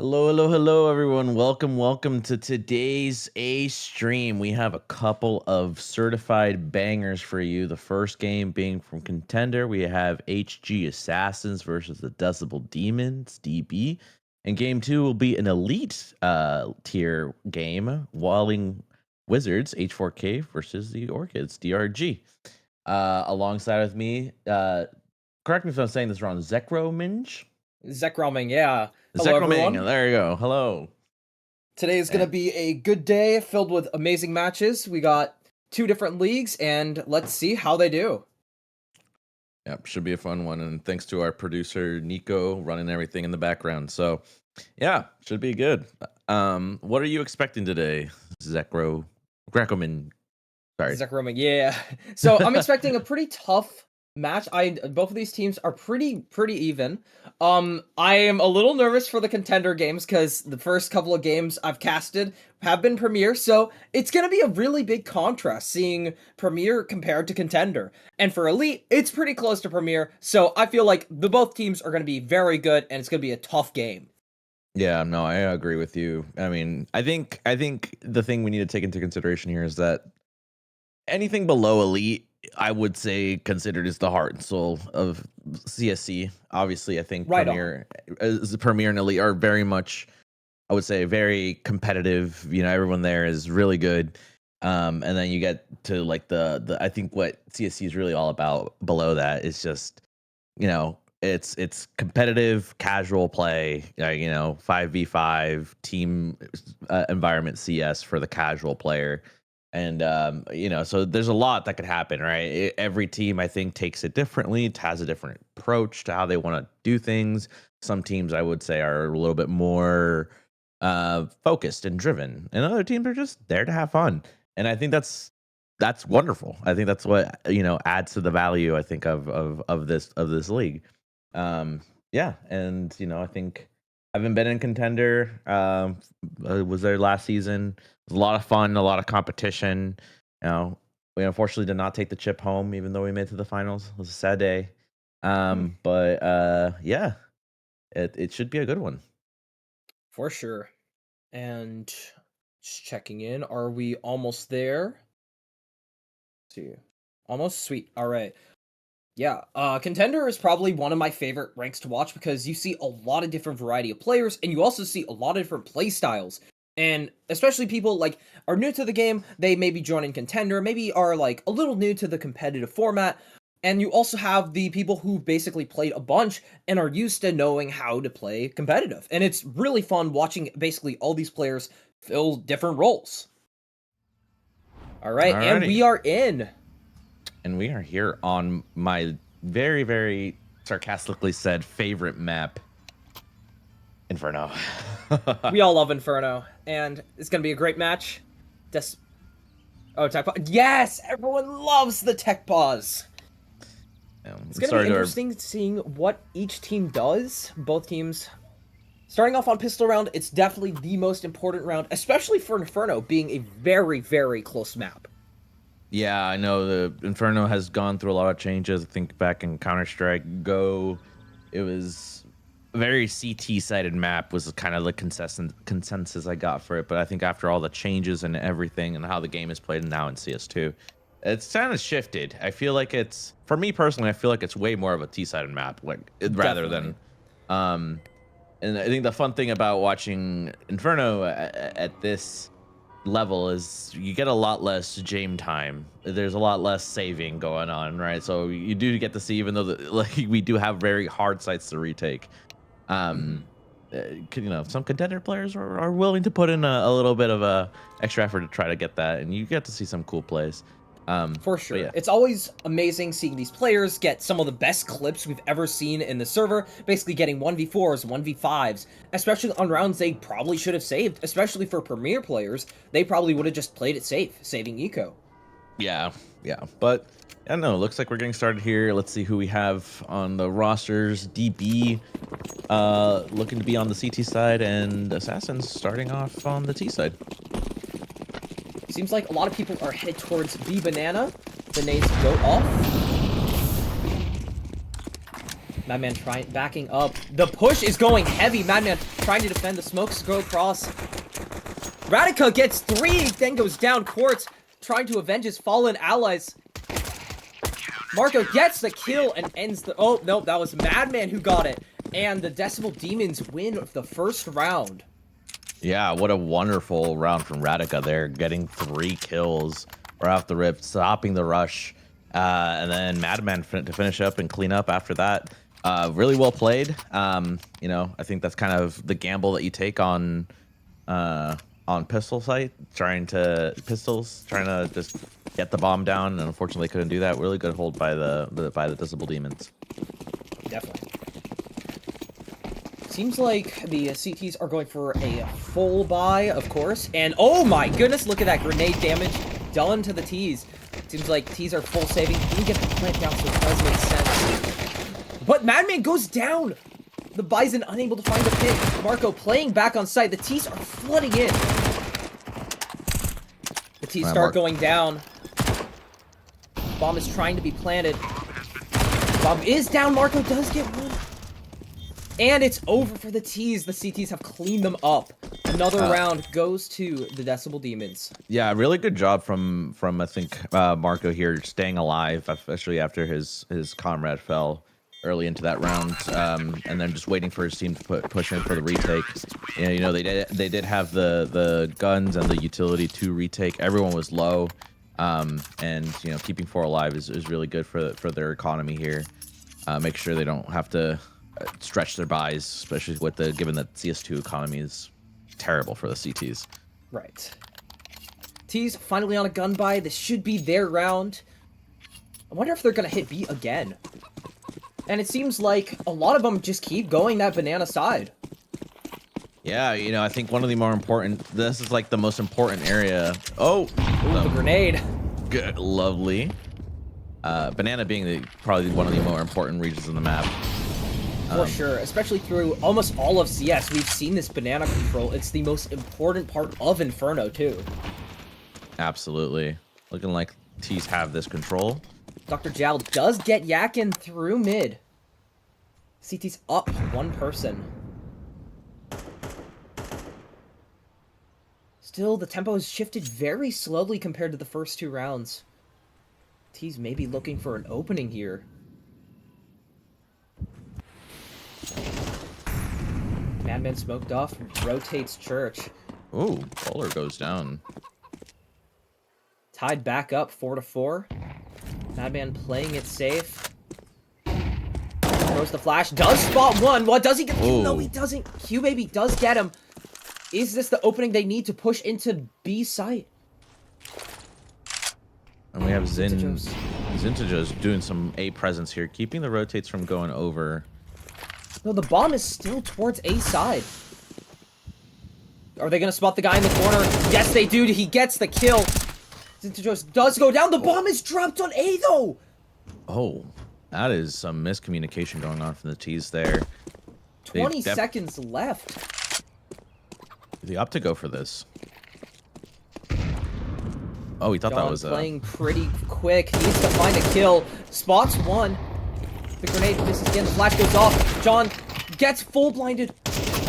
Hello, hello, hello, everyone. Welcome to today's A stream. We have a couple of certified bangers for you. The first game being from Contender, we have HG Assassins versus the Decibel Demons, DB. And game two will be an elite tier game, Walling Wizards, H4K versus the Orchids, DRG. Alongside with me, correct me if I'm saying this wrong, Zekrominj? Zekroming, yeah. Hello, Zekromin, everyone. there you go. Hello. Today is going to be a good day filled with amazing matches. We got two different leagues, and let's see how they do. Yep, should be a fun one. And thanks to our producer Nico running everything in the background. So yeah, should be good. What are you expecting today, Grecoman? Sorry. Zekroming, yeah. So I'm expecting a pretty tough match. Both of these teams are pretty even. I am a little nervous for the Contender games because the first couple of games I've casted have been Premier, so it's gonna be a really big contrast seeing Premier compared to Contender. And for Elite, it's pretty close to Premier, so I feel like the both teams are gonna be very good, and it's gonna be a tough game. Yeah, no, I agree with you. I mean, I think the thing we need to take into consideration here is that anything below elite, I would say considered is the heart and soul of CSC. Obviously, I think Right on. Premier and elite are very much, I would say, very competitive. You know, everyone there is really good. And then you get to like the I think what CSC is really all about below that is just, it's competitive, casual play, 5v5 team environment CS for the casual player. And so there's a lot that could happen, right? Every team, I think, takes it differently. It has a different approach to how they want to do things. Some teams, I would say, are a little bit more focused and driven, and other teams are just there to have fun. And I think that's wonderful. I think that's what adds to the value, I think, of this league. Yeah, and I think I haven't been in Contender. Was there last season. It was a lot of fun, a lot of competition. We unfortunately did not take the chip home, even though we made it to the finals. It was a sad day. Hmm, But yeah, it should be a good one. for sure. And just checking in. Are we almost there? Let's see. Almost sweet. All right. Yeah, Contender is probably one of my favorite ranks to watch because you see a lot of different variety of players, and you also see a lot of different play styles. And especially people like are new to the game, they maybe join in Contender, maybe are like a little new to the competitive format. And you also have the people who basically played a bunch and are used to knowing how to play competitive. And it's really fun watching basically all these players fill different roles. All right, and Alrighty. we are in. And we are here on my very, very sarcastically said favorite map, Inferno. We all love Inferno, and it's gonna be a great match. Des- oh, tech pause. Yes, everyone loves the tech pause. It's gonna be Sorry to our interesting seeing what each team does. Both teams starting off on pistol round. It's definitely the most important round, especially for Inferno being a very close map. Yeah, I know the Inferno has gone through a lot of changes. I think back in Counter-Strike Go, it was a very CT-sided map was kind of the consensus I got for it. But I think after all the changes and everything and how the game is played now in CS2, it's kind of shifted. I feel like for me personally, I feel like it's way more of a T-sided map, rather Definitely. than um and I think the fun thing about watching Inferno at this level is you get a lot less game time. There's a lot less saving going on, right? So you do get to see, even though like we do have very hard sites to retake. Um, Hmm. some contender players are willing to put in a little bit of a extra effort to try to get that, and you get to see some cool plays. For But sure. yeah, It's always amazing seeing these players get some of the best clips we've ever seen in the server, basically getting 1v4s, 1v5s, especially on rounds they probably should have saved, especially for Premier players. They probably would have just played it safe, saving eco. yeah, yeah. But I don't know. Looks like we're getting started here. Let's see who we have on the rosters. DB looking to be on the CT side, and Assassins starting off on the T side. Seems like a lot of people are headed towards B Banana. The nades go off. Madman backing up. The push is going heavy. Madman trying to defend. The smokes go across. Radica gets 3, then goes down. Quartz trying to avenge his fallen allies. Marco gets the kill and ends the... Oh, no, that was Madman who got it. And the Decibel Demons win the first round. Yeah, what a wonderful round from Radica there. Getting 3 kills right off the rip, stopping the rush. And then Madman to finish up and clean up after that. Really well played. You know, I think that's kind of the gamble that you take on pistol sight, trying to just get the bomb down, and unfortunately couldn't do that. Really good hold by the Decibel Demons. Definitely. Seems like the CTs are going for a full buy, of course. And oh my goodness, look at that grenade damage done to the T's. Seems like T's are full saving. Didn't get the plant down, so it does make sense. But Madman goes down. The Bison unable to find a pit. Marco playing back on site. The T's are flooding in. The T's start going down. Bomb is trying to be planted. Bomb is down. Marco does get one. And it's over for the T's. The CTs have cleaned them up. Another round goes to the Decibel Demons. Yeah, really good job from I think Marco here, staying alive, especially after his comrade fell early into that round, and then just waiting for his team to push in for the retake. And you know, they did have the guns and the utility to retake. Everyone was low, and you know, keeping 4 alive is really good for their economy here. Make sure they don't have to stretch their buys, especially with given that CS2 economy is terrible for the CTs. Right. T's finally on a gun buy. This should be their round. I wonder if they're gonna hit B again. And it seems like a lot of them just keep going that banana side. Yeah, you know, I think one of the more important... This is like the most important area. Oh! Ooh, the grenade. Good, lovely. Banana being probably one of the more important regions in the map. For sure, especially through almost all of CS, we've seen this banana control. It's the most important part of Inferno, too. Absolutely. Looking like T's have this control. Dr. Jal does get Yakin through mid. CT's up 1 person. Still, the tempo has shifted very slowly compared to the first 2 rounds. T's maybe looking for an opening here. Madman smoked off, rotates Church. Ooh, Bowler goes down. Tied back up 4-4. Madman playing it safe. Throws the flash, does spot 1. What does he get? Ooh. No, he doesn't. Q-Baby does get him. Is this the opening they need to push into B site? And we have Zintajo's doing some A presence here, keeping the rotates from going over. No, the bomb is still towards A side. Are they going to spot the guy in the corner? Yes, they do. He gets the kill. Zintajo's does go down. The bomb is dropped on A, though. Oh, that is some miscommunication going on from the T's there. 20 seconds left. They opt to go for this. Oh, he thought John that was playing pretty quick. Needs to find a kill. Spots 1. The grenade misses again. The flash goes off. John gets full blinded.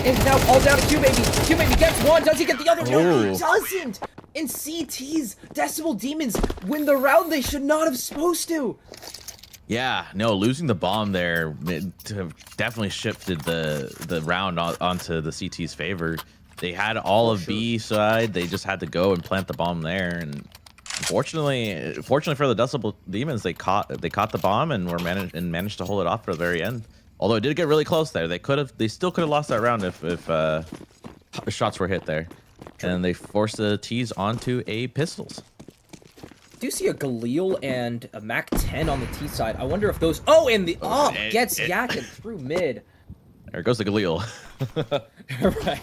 And now all down to Q-Baby. Q-Baby gets 1. Does he get the other? No, he doesn't. And CT's Decibel Demons win the round they should not have supposed to. Yeah, no, losing the bomb there definitely shifted the round onto the CT's favor. They had all of B side. They just had to go and plant the bomb there, and fortunately for the Decibel Demons, they caught the bomb and managed to hold it off for the very end. Although it did get really close there. They still could have lost that round if shots were hit there. True. And they forced the T's onto a pistols. I do see a Galil and a Mac 10 on the T side. I wonder if those... Oh, and the up gets Yakin through mid. There goes the Galil. Right.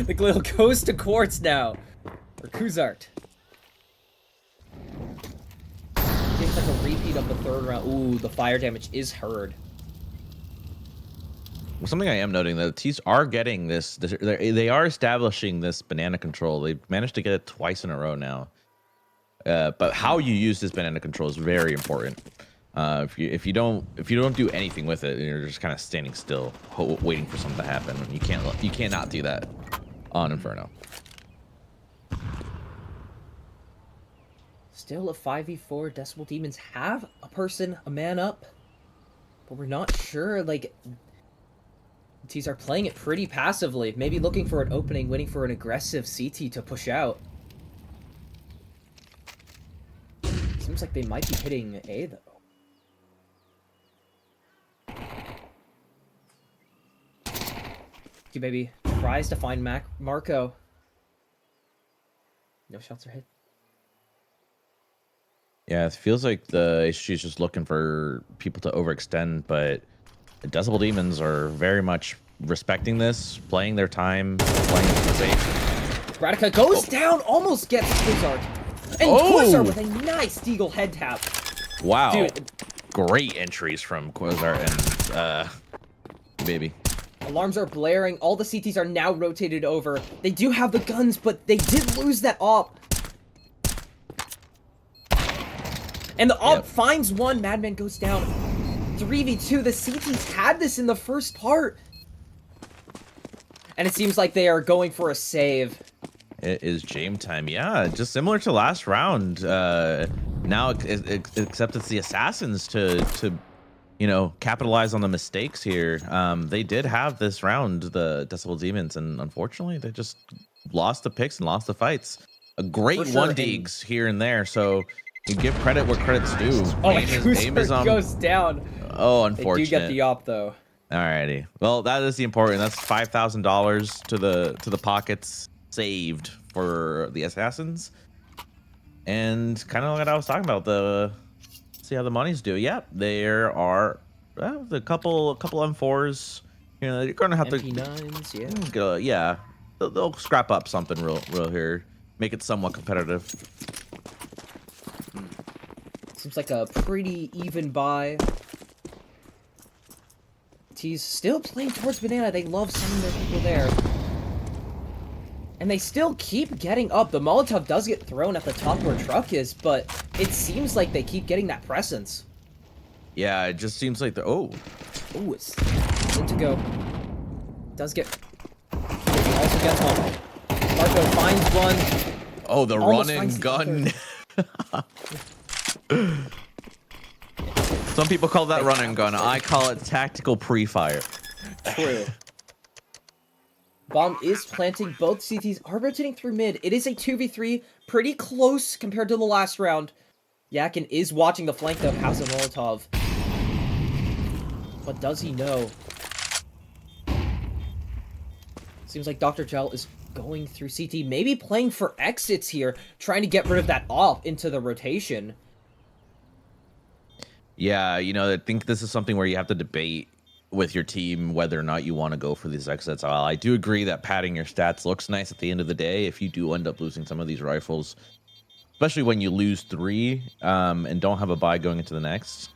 The Galil goes to Quartz now. Or Kuzart. Seems like a repeat of the 3rd round. Ooh, the fire damage is heard. Well, something I am noting, the T's are getting this. They are establishing this banana control. They've managed to get it twice in a row now. But how you use this banana control is very important. If you don't do anything with it, you're just kind of standing still, waiting for something to happen. You cannot do that on Inferno. Still a 5v4. Decibel Demons have a man up, but we're not sure. Like, Ts are playing it pretty passively, maybe looking for an opening, waiting for an aggressive CT to push out. Seems like they might be hitting A though. Baby tries to find Marco. No shots are hit. Yeah, it feels like she's just looking for people to overextend, but the Decibel Demons are very much respecting this, playing their time, playing it safe. Radica goes down, almost gets Quasar. And Quasar with a nice Deagle head tap. Wow. Dude. Great entries from Quasar and Baby. Alarms are blaring. All the CTs are now rotated over. They do have the guns, but they did lose that op. And the op finds one. Madman goes down. 3v2. The CTs had this in the first part. And it seems like they are going for a save. It is Jame time. Yeah, just similar to last round. Now, except it's the Assassins to capitalize on the mistakes here. They did have this round, the Decibel Demons, and unfortunately, they just lost the picks and lost the fights. A great one digs here and there, so you give credit where credit's due. Oh, aim is goes down. Oh, unfortunate. They do get the op though. Alrighty. Well, that is the important. That's $5,000 to the pockets saved for the Assassins. And kind of like I was talking about, see how the money's do. Yep, there are a couple M4s. You're gonna have MP9s, to yeah. They'll scrap up something real here, make it somewhat competitive. Seems like a pretty even buy. T's still playing towards Banana. They love sending their people there. And they still keep getting up. The Molotov does get thrown at the top where Truck is, but it seems like they keep getting that presence. Yeah, it just seems like it's good to go. Does get... He also gets one. Marco finds one. Oh, the running gun. Some people call that running gun. I call it tactical pre-fire. True. Bomb is planting. Both CTs are rotating through mid. It is a 2v3. Pretty close compared to the last round. Yakin is watching the flank though. Has a Molotov. But does he know? Seems like Dr. Gel is going through CT. Maybe playing for exits here. Trying to get rid of that op into the rotation. Yeah, I think this is something where you have to debate with your team whether or not you want to go for these exits. While I do agree that padding your stats looks nice at the end of the day, if you do end up losing some of these rifles, especially when you lose 3 and don't have a buy going into the next.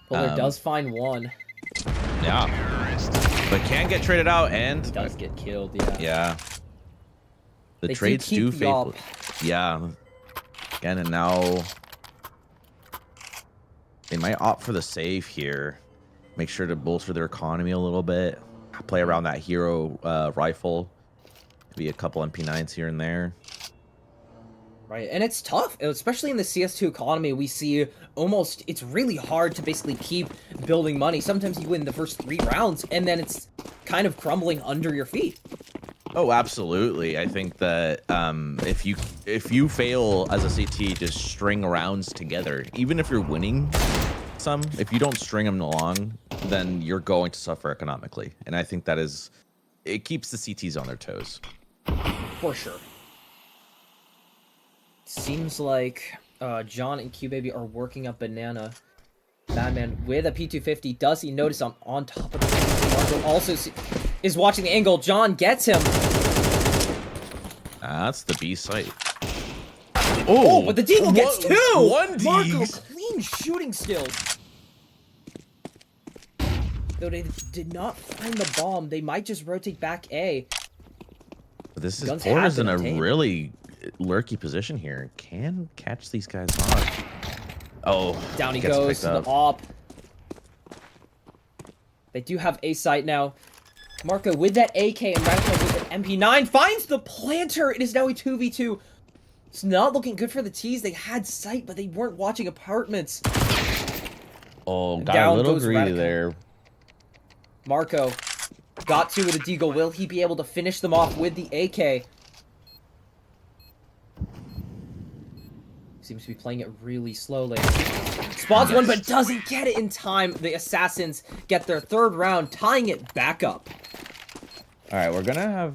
Puller does find one. Yeah, but can get traded out and does get killed. Yeah. The trades do favor. Yeah. Again, and now they might opt for the save here. Make sure to bolster their economy a little bit. Play around that hero rifle. Maybe a couple MP9s here and there. Right, and it's tough, especially in the CS2 economy. We see it's really hard to basically keep building money. Sometimes you win the first 3 rounds, and then it's kind of crumbling under your feet. Oh, absolutely. I think that if you fail as a CT to string rounds together, even if you're winning if you don't string them along, then you're going to suffer economically. And I think it keeps the CTs on their toes. For sure. Seems like John and Q-Baby are working up Banana. Madman with a P250. Does he notice I'm on top of the Marco also is watching the angle. John gets him. That's the B site. Oh, but the Deagle gets 2! One D. Marco, clean shooting skills. Though they did not find the bomb, they might just rotate back A. This is Porter's in a really lurky position here. Can catch these guys off. Oh, Down he gets goes picked to the up. AWP. They do have A site now. Marco with that AK and Radical with an MP9 finds the planter. It is now a 2v2. It's not looking good for the T's. They had sight, but they weren't watching apartments. Oh, And got a down little goes greedy Radical. there. Marco got two with a deagle. Will he be able to finish them off with the AK? Seems to be playing it really slowly. Spots one, but doesn't get it in time. The Assassins get their third round, tying it back up. All right,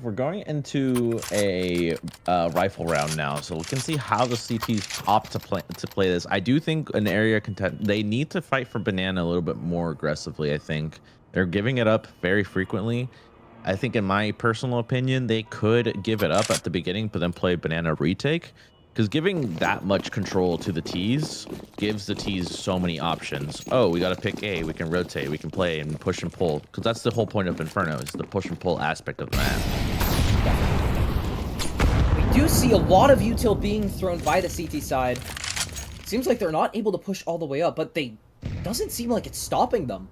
we're going into a rifle round now, so we can see how the CTs opt to play this. I do think an area content they need to fight for banana a little bit more aggressively. I think they're giving it up very frequently. I think, in my personal opinion, they could give it up at the beginning, but then play banana retake. Because giving that much control to the T's gives the T's so many options. Oh, we got to pick A. We can rotate. We can play and push and pull. Because that's the whole point of Inferno, is the push and pull aspect of the map. We do see a lot of util being thrown by the CT side. Seems like they're not able to push all the way up, but doesn't seem like it's stopping them.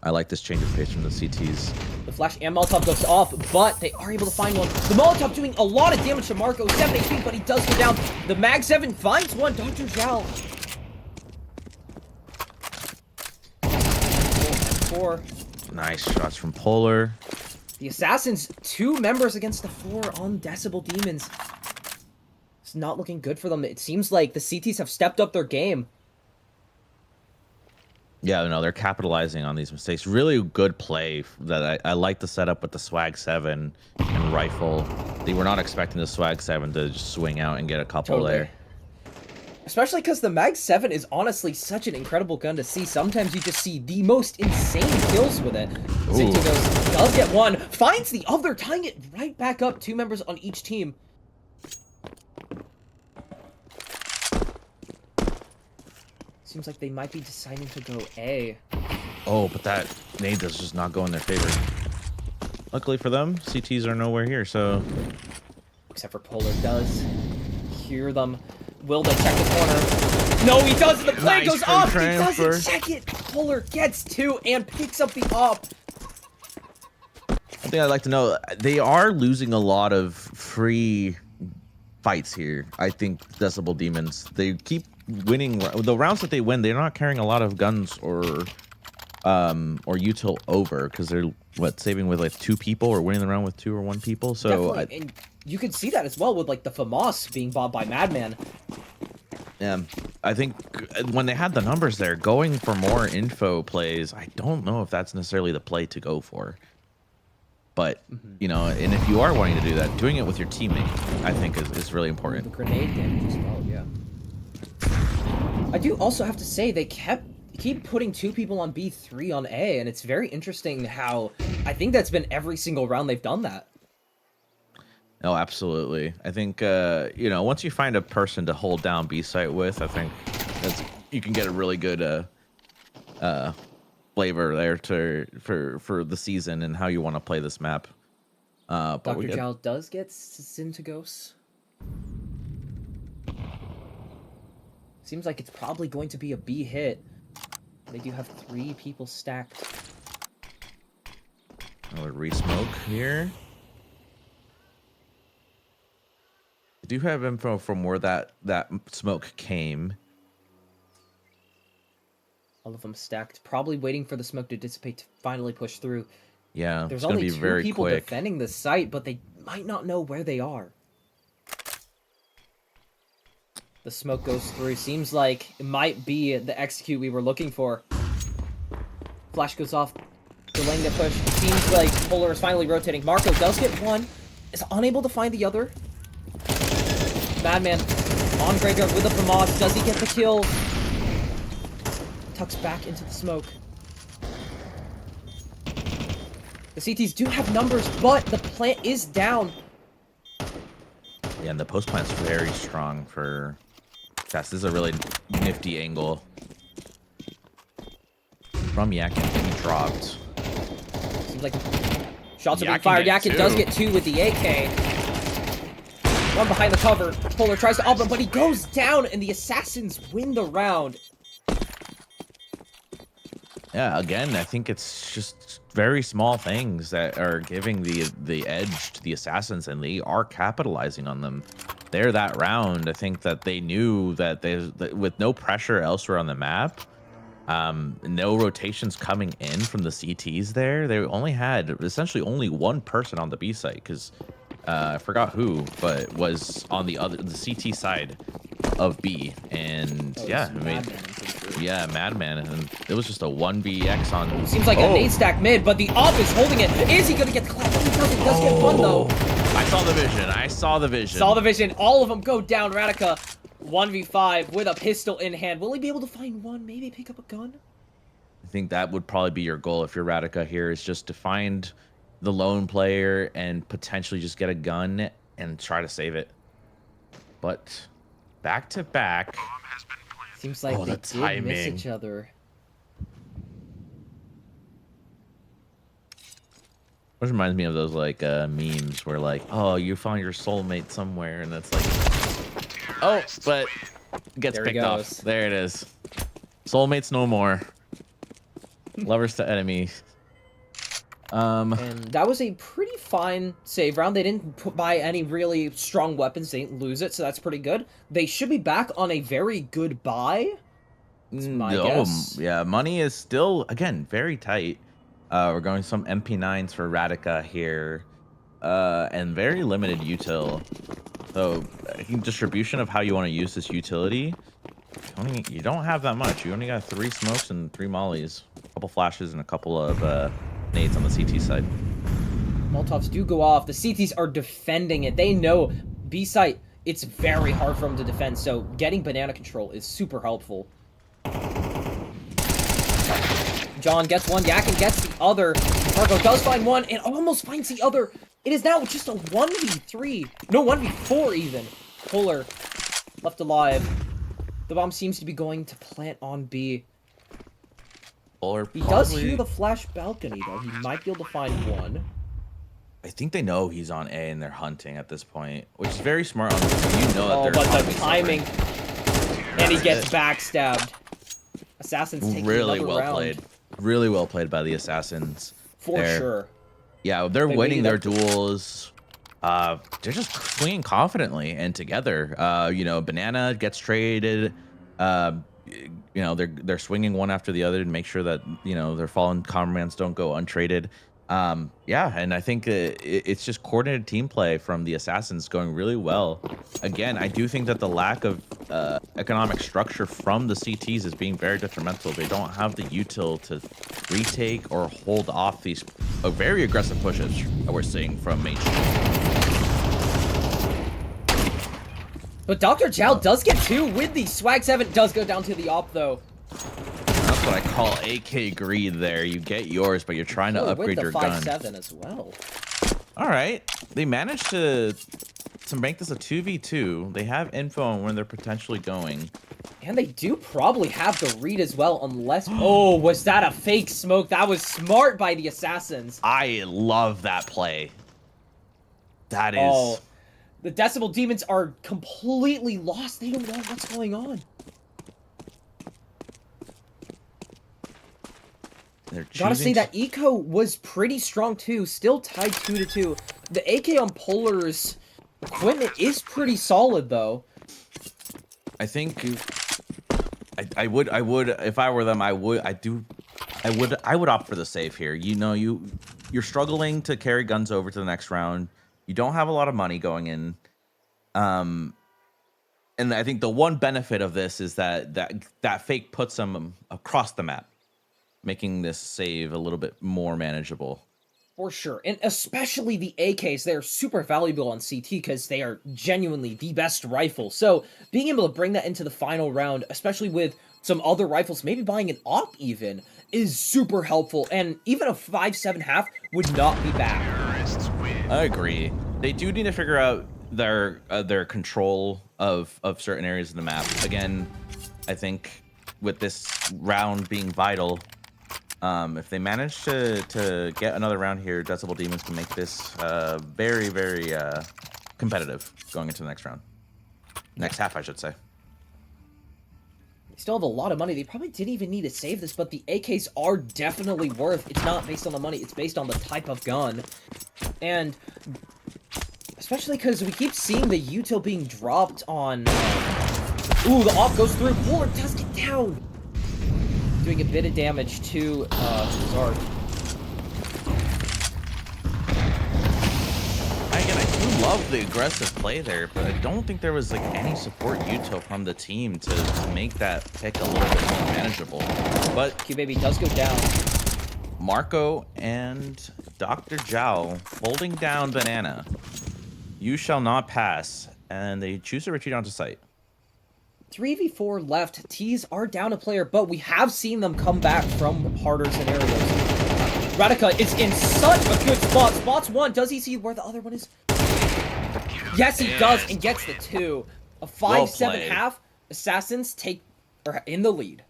I like this change of pace from the CTs. The flash and Molotov goes off, but they are able to find one. The Molotov doing a lot of damage to Marco. 7 HP, but he does go down. The Mag 7 finds one. Dr. Zhao. 4. Nice shots from Polar. The Assassins, 2 members against the 4 on Decibel Demons. It's not looking good for them. It seems like the CTs have stepped up their game. Yeah, no, they're capitalizing on these mistakes. Really good play. That I like the setup with the Swag 7 and rifle. They were not expecting the Swag 7 to just swing out and get a couple there. Especially because the Mag 7 is honestly such an incredible gun to see. Sometimes you just see the most insane kills with it. Zintigos does get one, finds the other, tying it right back up. 2 members on each team. Seems like they might be deciding to go A. Oh, but that nade does just not go in their favor. Luckily for them, CTs are nowhere here, so... Except for Polar does hear them. Will they check the corner? No, he doesn't! The play goes off! He doesn't check it! Polar gets 2 and picks up the op. I think I'd like to know, they are losing a lot of free fights here. I think Decibel Demons, they keep winning the rounds that they win. They're not carrying a lot of guns or util over, because they're saving with like 2 people or winning the round with 2 or 1 people. So and you could see that as well with like the FAMAS being bought by Madman. Yeah, I think when they had the numbers there, going for more info plays, I don't know if that's necessarily the play to go for. But, you know, and if you are wanting to do that, doing it with your teammate, I think is really important. The grenade damage as well, yeah. I do also have to say, they keep putting 2 people on B, 3 on A, and it's very interesting how I think that's been every single round they've done that. No, absolutely. I think, you know, once you find a person to hold down B site with, I think you can get a really good flavor there for the season and how you want to play this map. But Dr. Zhao does get Zintigos. Seems like it's probably going to be a B hit. They do have 3 people stacked. Another re-smoke here. I do have info from where that smoke came. All of them stacked, probably waiting for the smoke to dissipate to finally push through. Yeah, there's it's gonna only be 2 very people quick. defending the site, but they might not know where they are. The smoke goes through. Seems like it might be the execute we were looking for. Flash goes off, delaying the push. It seems like Polar is finally rotating. Marco does get one, is unable to find the other. Madman on Graveyard with a FAMAS. Does he get the kill? Tucks back into the smoke. The CTs do have numbers, but the plant is down. Yeah, and the post plant's very strong for Tess. This is a really nifty angle. From Yakin, he dropped. Seems like shots are being fired. Yakin does get 2 with the AK. One behind the cover. Polar tries to up him, but he goes down, and the Assassins win the round. Yeah, again, I think it's just very small things that are giving the edge to the Assassins, and they are capitalizing on them. There, that round, I think that they knew that that with no pressure elsewhere on the map, no rotations coming in from the CTs there, they only had essentially only one person on the B site because I forgot who, but was on the CT side of B, and yeah, I mean, yeah, Madman, and it was just a 1vx on. Seems like a nade stack mid, but the op is holding it. Is he gonna get the clap? He doesn't. He does get one though. I saw the vision. I saw the vision. Saw the vision. All of them go down. Radica 1v5 with a pistol in hand. Will he be able to find one? Maybe pick up a gun? I think that would probably be your goal if you're Radica here, is just to find the lone player and potentially just get a gun and try to save it. But back to back. Seems like they did miss each other. Which reminds me of those like memes where like, oh, you found your soulmate somewhere, and it's like, oh, but gets picked off. There it is. Soulmates no more. Lovers to enemies. And that was a pretty fine save round. They didn't buy any really strong weapons. They didn't lose it, so that's pretty good. They should be back on a very good buy. That's my guess. Yeah, money is still, again, very tight. We're going some MP9s for Radica here, and very limited util. So I think distribution of how you want to use this utility, you don't have that much. You only got 3 smokes and 3 mollies, a couple flashes, and a couple of nades on the CT side. Molotovs do go off. The CTs are defending it. They know B site, it's very hard for them to defend, so getting banana control is super helpful. John gets one, Yakin gets the other. Marco does find one and almost finds the other. It is now just a 1v3. No, 1v4 even. Polar left alive. The bomb seems to be going to plant on B. He does hear the flash balcony, though. He might be able to find one. I think they know he's on A and they're hunting at this point, which is very smart on this. You know that but the timing. And he gets backstabbed. Assassins taking really another well round. played. Really well played by the Assassins. For sure. Yeah, they're winning their duels. They're just swinging confidently and together. You know, Banana gets traded. You know, they're swinging one after the other to make sure that, you know, their fallen comrades don't go untraded. Yeah, and I think it's just coordinated team play from the Assassins going really well. Again, I do think that the lack of economic structure from the CTs is being very detrimental. They don't have the util to retake or hold off these very aggressive pushes that we're seeing from Mage. But Dr. Zhao does get 2 with the Swag 7. Does go down to the op, though. That's what I call AK greed there. You get yours, but you're trying to upgrade your gun. With the 5.7 as well. All right. They managed to make this a 2v2. They have info on when they're potentially going. And they do probably have the read as well, unless... Oh, was that a fake smoke? That was smart by the Assassins. I love that play. That is... Oh, the Decibel Demons are completely lost. They don't know what's going on. Gotta say that eco was pretty strong too, still tied 2-2. The AK on Polar's equipment is pretty solid though. I think I would if I were them, I would opt for the save here. You know, you're struggling to carry guns over to the next round. You don't have a lot of money going in. And I think the one benefit of this is that fake puts them across the map, making this save a little bit more manageable. For sure. And especially the AKs, they're super valuable on CT because they are genuinely the best rifle. So being able to bring that into the final round, especially with some other rifles, maybe buying an op even, is super helpful. And even a 5.7 would not be bad. I agree. They do need to figure out their control of certain areas of the map. Again, I think with this round being vital, if they manage to get another round here, Decibel Demons can make this very, very competitive going into the next round. Next half, I should say. They still have a lot of money. They probably didn't even need to save this, but the AKs are definitely worth. It's not based on the money. It's based on the type of gun. And especially because we keep seeing the util being dropped on... Ooh, the op goes through. Polar does get down. Doing a bit of damage to Zard. Again, I do love the aggressive play there, but I don't think there was like any support util from the team to make that pick a little bit more manageable. But QBaby does go down. Marco and Dr. Zhao holding down Banana. You shall not pass, and they choose to retreat onto site. 3v4 left. T's are down a player, but we have seen them come back from harder scenarios. Radica is in such a good spot. Spots one. Does he see where the other one is? Yes, he does, and gets the 2. A 5-7 half. Assassins are in the lead.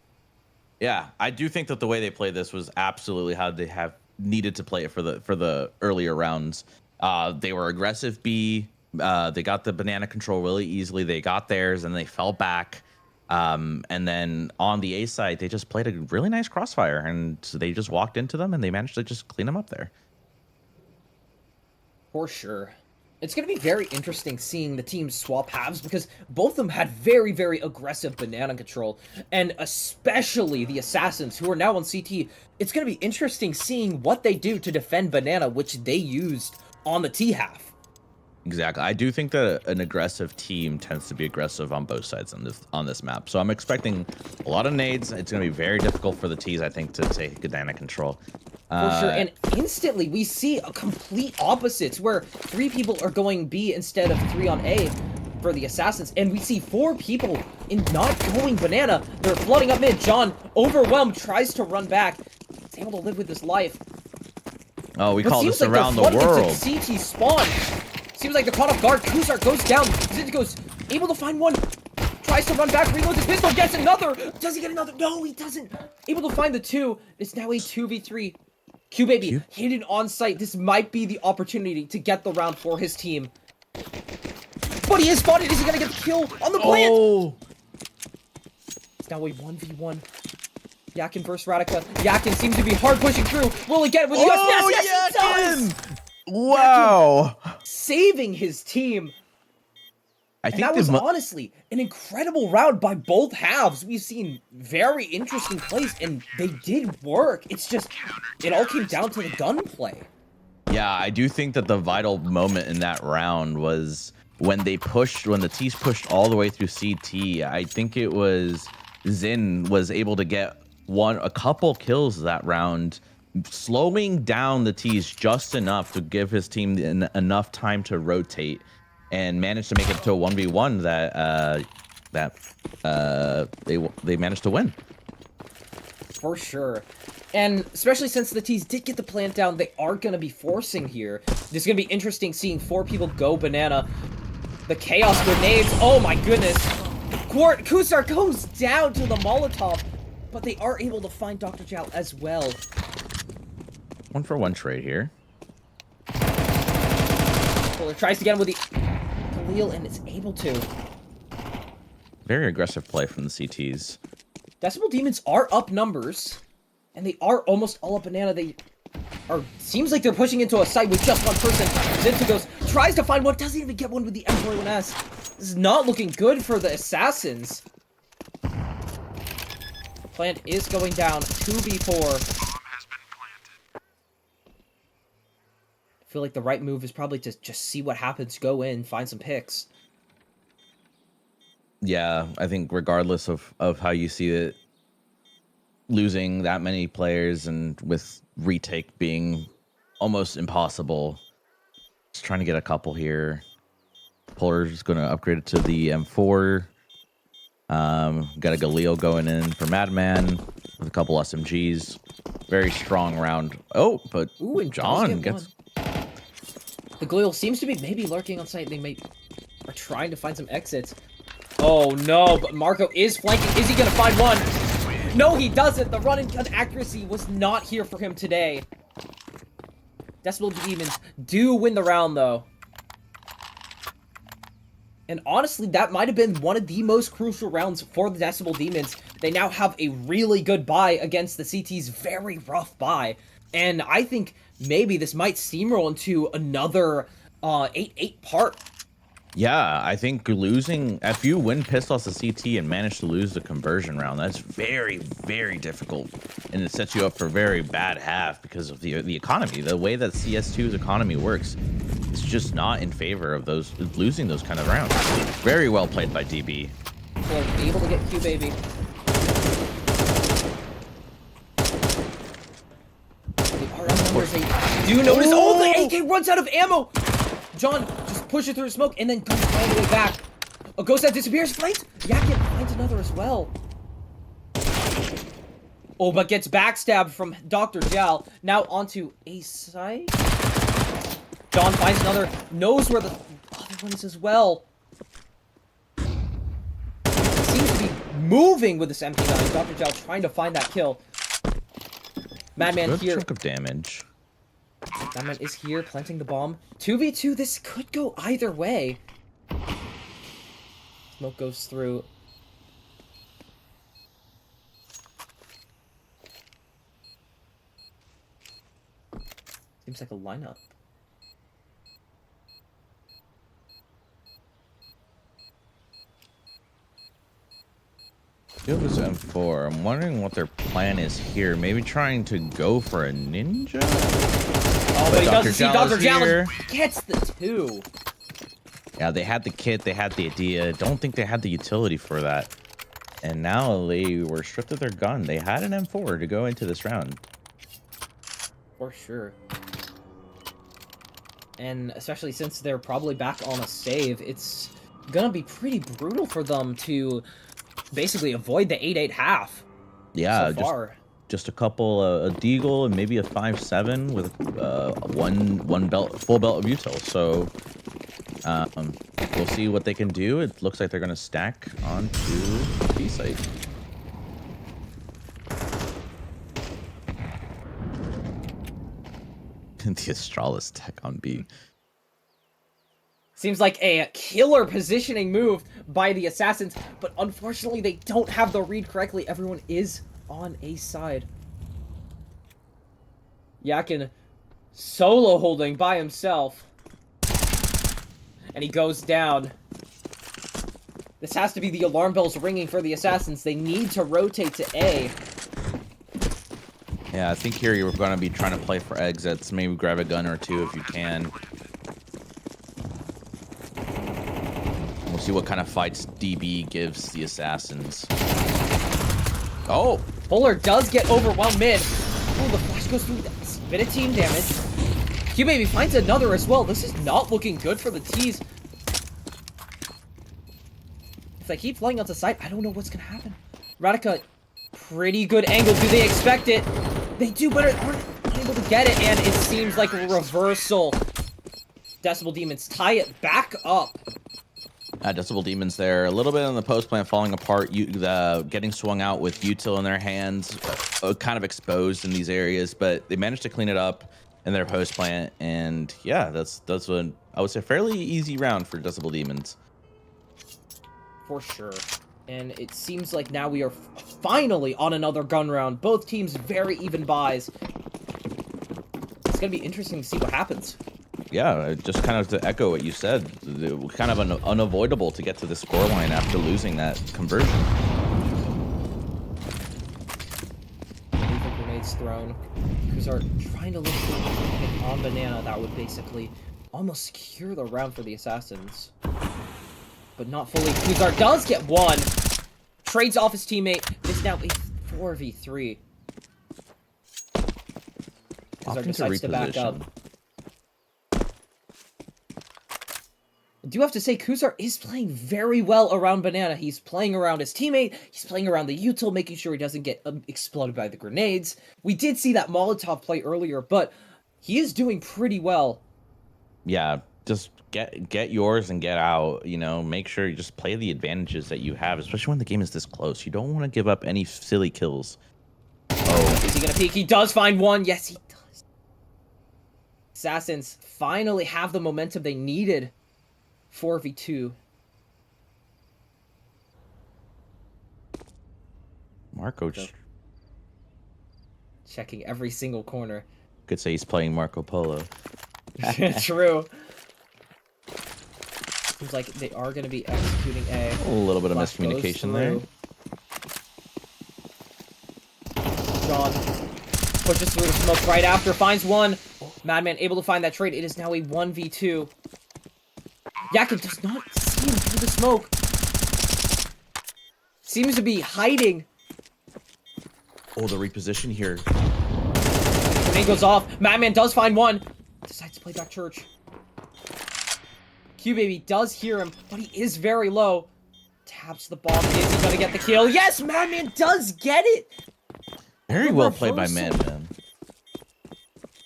Yeah, I do think that the way they played this was absolutely how they have needed to play it for the earlier rounds. They were aggressive B. They got the banana control really easily. They got theirs and they fell back. And then on the A side, they just played a really nice crossfire and they just walked into them and they managed to just clean them up there. For sure. It's going to be very interesting seeing the teams swap halves because both of them had very, very aggressive banana control. And especially the Assassins who are now on CT. It's going to be interesting seeing what they do to defend banana, which they used on the T half. Exactly. I do think that an aggressive team tends to be aggressive on both sides on this map. So I'm expecting a lot of nades. It's going to be very difficult for the T's, I think, to take banana control. For sure, and instantly we see a complete opposites where 3 people are going B instead of 3 on A for the Assassins, and we see 4 people in not going banana. They're flooding up mid. John, overwhelmed, tries to run back. He's able to live with his life. Oh, we call this around the world. CT spawn. Seems like they're caught off guard. Kuzar goes down. Zitgo's able to find one. Tries to run back, reloads his pistol, gets another. Does he get another? No, he doesn't. Able to find the 2. It's now a 2v3. QBaby hidden on site. This might be the opportunity to get the round for his team. But he is spotted. Is he gonna get the kill on the plant? Oh. It's now a 1v1. Yakin versus Radica. Yakin seems to be hard pushing through. Will he get it with the US? Yes, he does! Wow. Yakin saving his team. I think that was honestly an incredible round by both halves. We've seen very interesting plays, and they did work. It's just, it all came down to the gunplay. Yeah, I do think that the vital moment in that round was when the T's pushed all the way through CT. I think it was Zin was able to get a couple kills that round, slowing down the T's just enough to give his team enough time to rotate, and managed to make it to a 1v1 that they managed to win. For sure. And especially since the T's did get the plant down, they are going to be forcing here. It's going to be interesting seeing 4 people go banana. The chaos grenades. Oh my goodness. Kusar goes down to the Molotov, but they are able to find Dr. Zhao as well. 1-for-1 trade here. Fuller tries to get him with the Khalil and is able to. Very aggressive play from the CTs. Decimal Demons are up numbers, and they are almost all up banana. They are, seems like they're pushing into a site with just one person. Zintigos tries to find one, doesn't even get one with the M41S. This is not looking good for the Assassins. Plant is going down, 2v4. I feel like the right move is probably to just see what happens, go in, find some picks. Yeah, I think regardless of how you see it, losing that many players and with retake being almost impossible, just trying to get a couple here. Polar's going to upgrade it to the M4. Got a Galil going in for Madman with a couple SMGs. Very strong round. Oh, but ooh, and John gets... The Galil seems to be maybe lurking on site. They are trying to find some exits. Oh no, but Marco is flanking. Is he going to find one? No, he doesn't. The run and gun accuracy was not here for him today. Decimal Demons do win the round, though. And honestly, that might have been one of the most crucial rounds for the Decibel Demons. They now have a really good bye against the CT's very rough bye. And I think maybe this might steamroll into another 8-8 part. Yeah, I think losing, if you win Pistols to CT and manage to lose the conversion round, that's very, very difficult. And it sets you up for a very bad half because of the economy. The way that CS2's economy works, it's just not in favor of losing those kind of rounds. Very well played by DB. Well, able to get Q, baby. The RM numbers, they do notice. Oh, the AK runs out of ammo! John just pushes through the smoke and then comes all the way back. A ghost that disappears, flanks. Yakin finds another as well. Oh, but gets backstabbed from Dr. Jal. Now onto A side. John finds another, knows where the other one is as well. Seems to be moving with this MP9. Dr. Jal trying to find that kill. Madman Good here. chunk of damage. Madman is here, planting the bomb. 2v2, this could go either way. Smoke goes through. Seems like a lineup. It was M4. I'm wondering what their plan is here. Maybe trying to go for a ninja? Oh, but he doesn't see Dr. Jal gets the 2. Yeah, they had the kit, they had the idea. Don't think they had the utility for that. And now they were stripped of their gun. They had an M4 to go into this round. For sure. And especially since they're probably back on a save, it's gonna be pretty brutal for them to basically avoid the 8-8 half. Yeah, so far. Just a couple, a deagle and maybe a 5-7 with one belt, full belt of util. So we'll see what they can do. It looks like they're gonna stack onto B site. The Astralis tech on B. Seems like a killer positioning move by the Assassins, but unfortunately they don't have the read correctly. Everyone is on A side. Yakin solo holding by himself. And he goes down. This has to be the alarm bells ringing for the Assassins. They need to rotate to A. Yeah, I think here you're going to be trying to play for exits. Maybe grab a gun or two if you can. We'll see what kind of fights DB gives the Assassins. Oh! Fuller does get overwhelmed mid. Oh, the flash goes through. Bit of team damage. Q-Baby finds another as well. This is not looking good for the T's. If they keep flying onto site, I don't know what's going to happen. Radica, pretty good angle. Do they expect it? They do, but aren't able to get it, and it seems like a reversal. Decibel Demons tie it back up. Decibel Demons there. A little bit on the post plant falling apart. Getting swung out with util in their hands. Kind of exposed in these areas, but they managed to clean it up in their post plant. And yeah, that's what I would say fairly easy round for Decibel Demons. For sure. And it seems like now we are finally on another gun round. Both teams very even buys. It's going to be interesting to see what happens. Yeah, just kind of to echo what you said, kind of unavoidable to get to the scoreline after losing that conversion. Lethal grenades thrown. Kuzar trying to look for a hit on Banana that would basically almost secure the round for the Assassins. But not fully. Kuzar does get one. Trades off his teammate. It's now a 4v3. Kuzar decides to back up. I do have to say, Kuzar is playing very well around Banana. He's playing around his teammate. He's playing around the util, making sure he doesn't get exploded by the grenades. We did see that Molotov play earlier, but he is doing pretty well. Yeah, just get yours and get out. You know, make sure you just play the advantages that you have, especially when the game is this close. You don't want to give up any silly kills. Oh, is he gonna peek? He does find one. Yes, he does. Assassins finally have the momentum they needed. 4v2. Marco So, checking every single corner. could say he's playing Marco Polo. True. Seems like they are going to be executing A. A little bit of Flash miscommunication there. John pushes through the smoke right after, finds one. Madman able to find that trade. It is now a 1v2. Yakin does not see him through the smoke. Seems to be hiding. Oh, the reposition here. Grenade goes off. Madman does find one. Decides to play back church. Q-Baby does hear him, but he is very low. Taps the bomb. Is he gonna get the kill? Yes, Madman does get it! Very well played by Madman.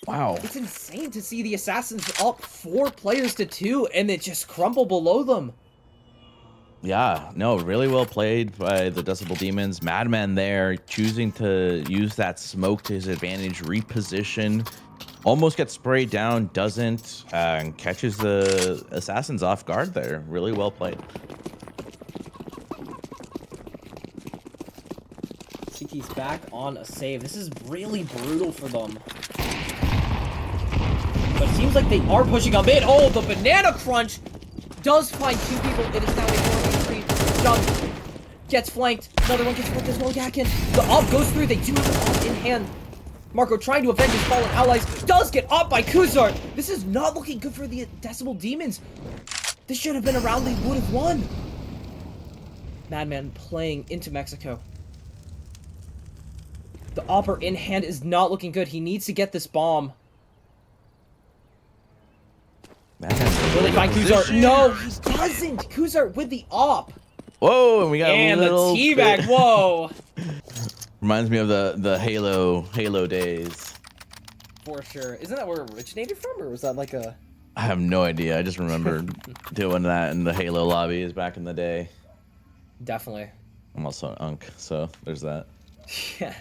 Wow. It's insane to see the Assassins up 4 players to 2 and it just crumble below them. Yeah, no, really well played by the Decibel Demons. Madman there, choosing to use that smoke to his advantage, reposition, almost gets sprayed down, doesn't, and catches the Assassins off guard there. Really well played. CT's back on a save. This is really brutal for them. But it seems like they are pushing up mid. Oh, the banana crunch does find 2 people. It is now a 4v3. John gets flanked. Another one gets flanked as well. Yakin. The up goes through. They do have an up in hand. Marco trying to avenge his fallen allies. Does get up by Kuzar. This is not looking good for the Decibel Demons. This should have been a round they would have won. Madman playing into Mexico. The Opper in hand is not looking good. He needs to get this bomb. Will they find Kuzar? No, he doesn't. Kuzar with the op. Whoa, and we got and a little the teabag. Whoa. Reminds me of the Halo days. For sure. Isn't that where it originated from, or was that like a? I have no idea. I just remember doing that in the Halo lobbies back in the day. Definitely. I'm also an Unk, so there's that. Yeah.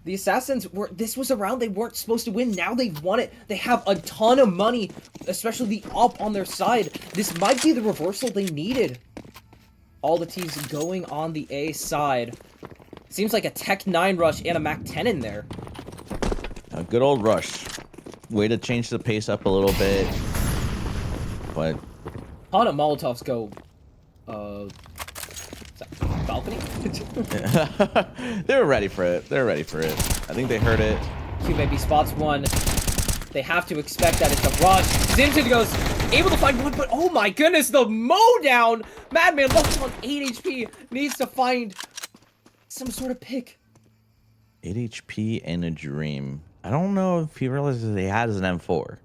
The Assassins were, this was a round they weren't supposed to win. Now they've won it. They have a ton of money, especially the op on their side. This might be the reversal they needed. All the teams going on the A side. Seems like a Tech 9 rush and a Mac 10 in there. A good old rush. Way to change the pace up a little bit. But ton of Molotovs go, balcony? they were ready for it. They're ready for it. I think they heard it. Q-Baby spots one. They have to expect that it's a rush. Zinton goes, able to find one, but oh my goodness, the mow down! Madman left on 8 HP. Needs to find some sort of pick. 8 HP and a dream. I don't know if he realizes he has an M4.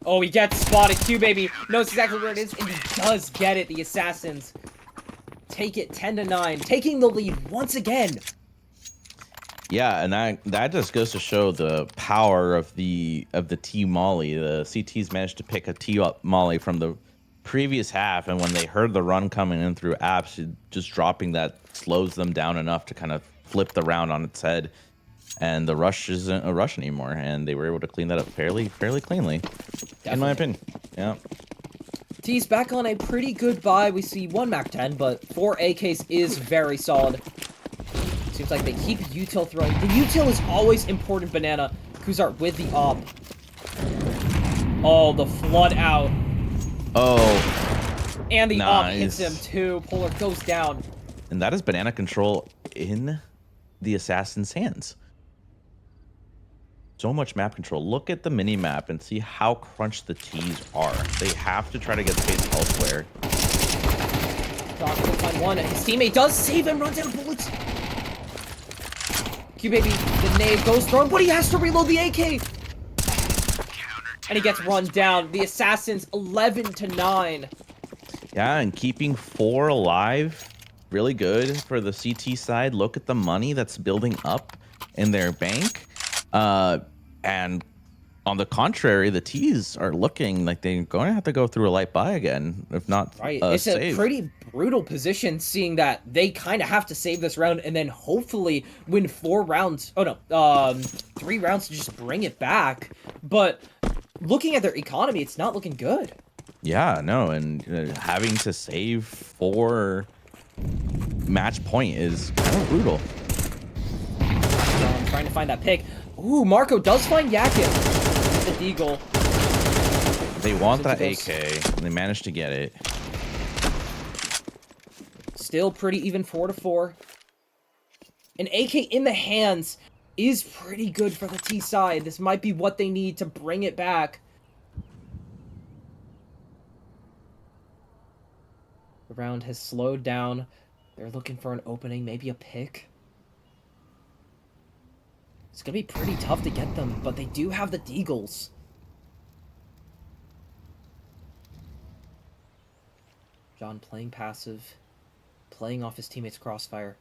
Oh, he gets spotted. Q-Baby knows exactly where it is, and he does get it. The Assassins take it 10-9, taking the lead once again. Yeah, and that just goes to show the power of the T Molly. The CTs managed to pick a T Molly from the previous half, and when they heard the run coming in through apps, just dropping that slows them down enough to kind of flip the round on its head. And the rush isn't a rush anymore, and they were able to clean that up fairly cleanly, definitely. In my opinion. Yeah. T's back on a pretty good buy. We see 1 Mac 10, but 4 AKs is very solid. Seems like they keep util throwing. The util is always important, Banana. Kuzar with the op. Oh, the flood out. Oh. And the op hits him too. Polar goes down. And that is banana control in the Assassin's hands. So much map control. Look at the mini map and see how crunched the T's are. They have to try to get space elsewhere. Doc will find one. His teammate does save him, runs out of bullets. Q-Baby, the nade goes thrown, but he has to reload the AK. And he gets run down. The Assassins 11-9. Yeah, and keeping 4 alive, really good for the CT side. Look at the money that's building up in their bank. And on the contrary, the T's are looking like they're going to have to go through a light buy again, if not it's save. A pretty brutal position, seeing that they kind of have to save this round and then hopefully win 4 rounds. Oh no, 3 rounds to just bring it back. But looking at their economy, it's not looking good. Yeah, no, and having to save for match point is kind of brutal. I'm trying to find that pick. Ooh, Marco does find Yakin. The Deagle. They want that AK, and they managed to get it. Still pretty even 4-4. An AK in the hands is pretty good for the T side. This might be what they need to bring it back. The round has slowed down. They're looking for an opening, maybe a pick. It's going to be pretty tough to get them, but they do have the Deagles. John playing passive, playing off his teammates' crossfire.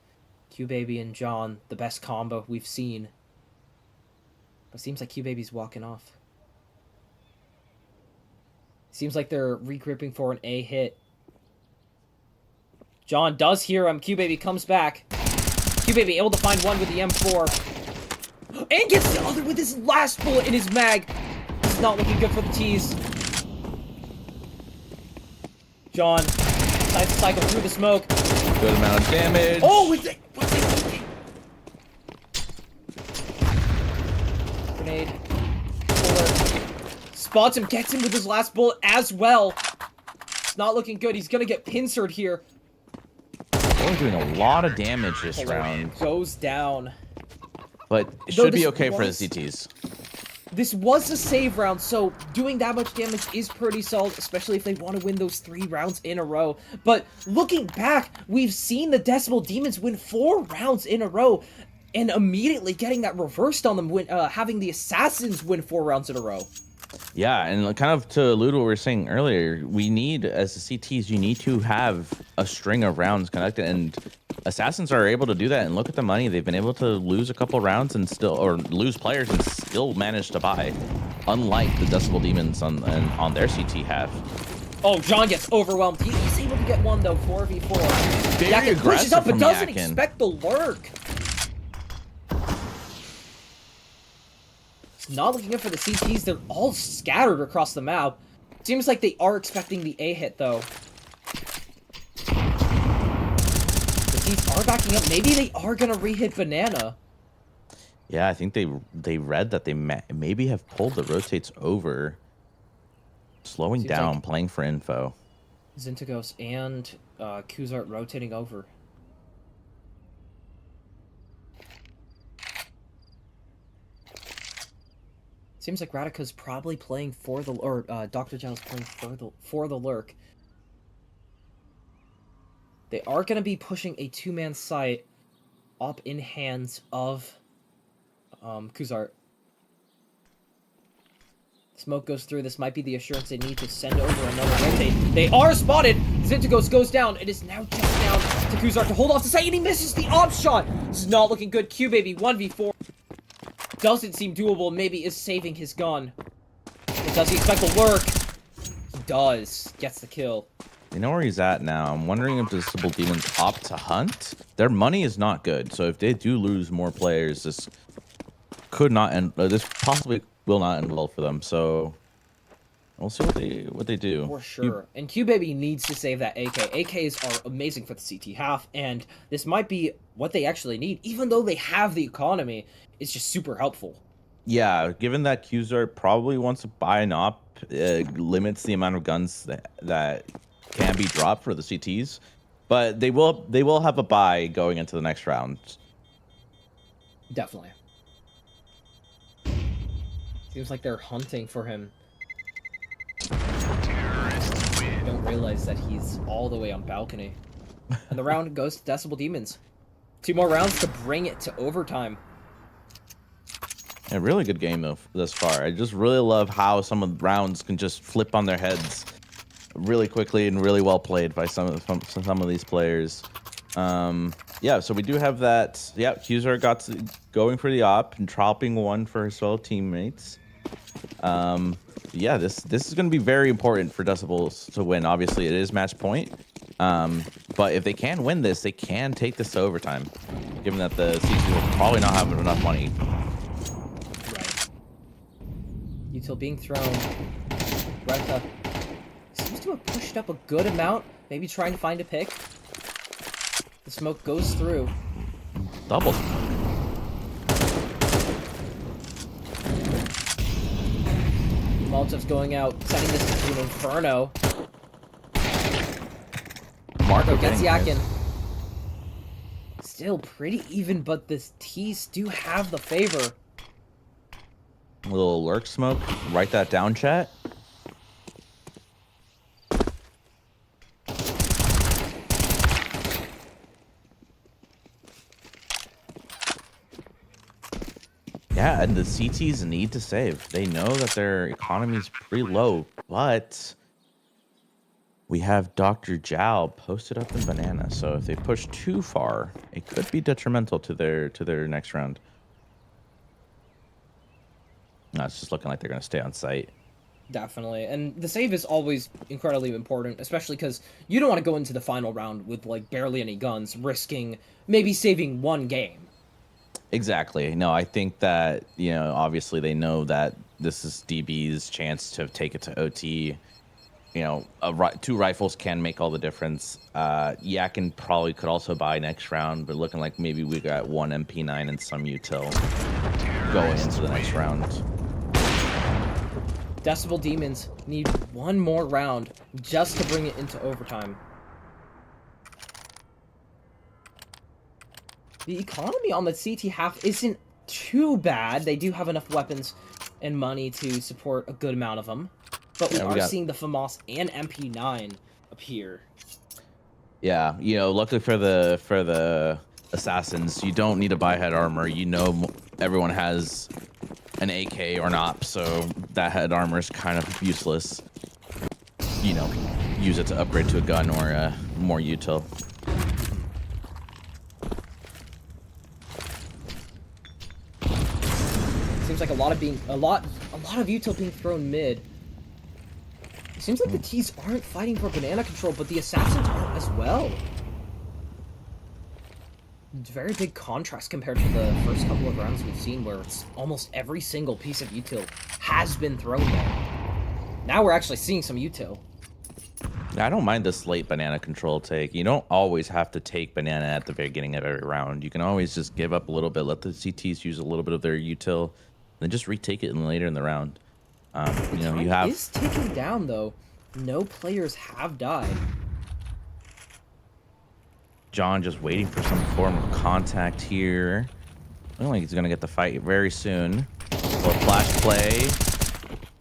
Q-Baby and John, the best combo we've seen. But it seems like Q-Baby's walking off. Seems like they're regripping for an A hit. John does hear him. Q-Baby comes back. Q-Baby able to find one with the M4. And gets the other with his last bullet in his mag. This is not looking good for the T's. John decides to cycle through the smoke. Good amount of damage. Oh, grenade. Puller. Spots him, gets him with his last bullet as well. It's not looking good. He's gonna get pincered here. We're doing a lot of damage this round. Goes down. But it should be okay for the CTs. This was a save round, so doing that much damage is pretty solid, especially if they want to win those 3 rounds in a row. But looking back, we've seen the Decibel Demons win 4 rounds in a row, and immediately getting that reversed on them, having the Assassins win 4 rounds in a row. Yeah, and kind of to allude to what we were saying earlier, we need, as the CTs, you need to have a string of rounds connected, and Assassins are able to do that. And look at the money. They've been able to lose a couple rounds and still, or lose players and still manage to buy, unlike the Decibel Demons on their CT half. Oh, John gets overwhelmed. He's able to get one, though, 4v4. Very aggressive pushes up, but doesn't Yakin. expect the lurk. Not looking good for the CTs. They're all scattered across the map. Seems like they are expecting the A hit, though. The CTs are backing up. Maybe they are going to re-hit Banana. Yeah, I think they read that they maybe have pulled the rotates over. Slowing Seems down, like playing for info. Zintigos and Kuzart rotating over. Seems like Radika's probably playing for the, or Dr. Giles playing for the lurk. They are going to be pushing a 2-man site up in hands of Kuzart. Smoke goes through. This might be the assurance they need to send over another rotate. They are spotted! Zintigos goes down. It is now just down to Kuzart to hold off the site, and he misses the op shot! This is not looking good. Q-Baby 1v4. Doesn't seem doable. Maybe is saving his gun. But does he expect the lurk? He does. Gets the kill. They know where he's at now. I'm wondering if the Decibel Demons opt to hunt. Their money is not good, so if they do lose more players, this could not end. This possibly will not end well for them. So we'll see what they do. For sure. And Q-Baby needs to save that AK. AKs are amazing for the CT half, and this might be what they actually need. Even though they have the economy, it's just super helpful. Yeah, given that Qzart probably wants to buy an op, limits the amount of guns that can be dropped for the CTs, but they will have a buy going into the next round. Definitely. Seems like they're hunting for him. Don't realize that he's all the way on balcony. And the round goes to Decibel Demons. 2 more rounds to bring it to overtime. A really good game though thus far. I just really love how some of the rounds can just flip on their heads really quickly and really well played by some of these players. Yeah, so we do have that. Yeah, Qzart got going for the op and dropping one for his fellow teammates. Yeah, this is going to be very important for Decibels to win. Obviously, it is match point. But if they can win this, they can take this to overtime, given that the CC will probably not have enough money. Right. Util being thrown. Right up. to have pushed up a good amount, maybe trying to find a pick. The smoke goes through. Double. Molotov's going out, setting this into an inferno. Marco Gets getting Yakin. Still pretty even, but the T's do have the favor. A little lurk smoke. Write that down, chat. Yeah, and the CTs need to save. They know that their economy is pretty low, but we have Dr. Zhao posted up in banana. So if they push too far, it could be detrimental to their next round. No, it's just looking like they're going to stay on site. Definitely. And the save is always incredibly important, especially because you don't want to go into the final round with, like, barely any guns, risking maybe saving one game. Exactly. No, I think that, you know, obviously they know that this is DB's chance to take it to OT. You know, two rifles can make all the difference. Yakin probably could also buy next round, but looking like maybe we got one MP9 and some util going into the next round. Decibel Demons need one more round just to bring it into overtime. The economy on the CT half isn't too bad. They do have enough weapons and money to support a good amount of them. But we are seeing the FAMAS and MP9 appear. Yeah, you know, luckily for the assassins, you don't need to buy head armor. You know, everyone has an AK or an op, so that head armor is kind of useless. You know, use it to upgrade to a gun or more util. Seems like a lot of util being thrown mid. It seems like the T's aren't fighting for banana control, but the assassins are as well. It's a very big contrast compared to the first couple of rounds we've seen, where it's almost every single piece of util has been thrown there. Now we're actually seeing some util. I don't mind this late banana control take. You don't always have to take banana at the beginning of every round. You can always just give up a little bit, let the CTs use a little bit of their util, then just retake it later in the round. You know, you have is ticking down though. No players have died. John just waiting for some form of contact here. I don't think he's gonna get the fight very soon. Little flash play.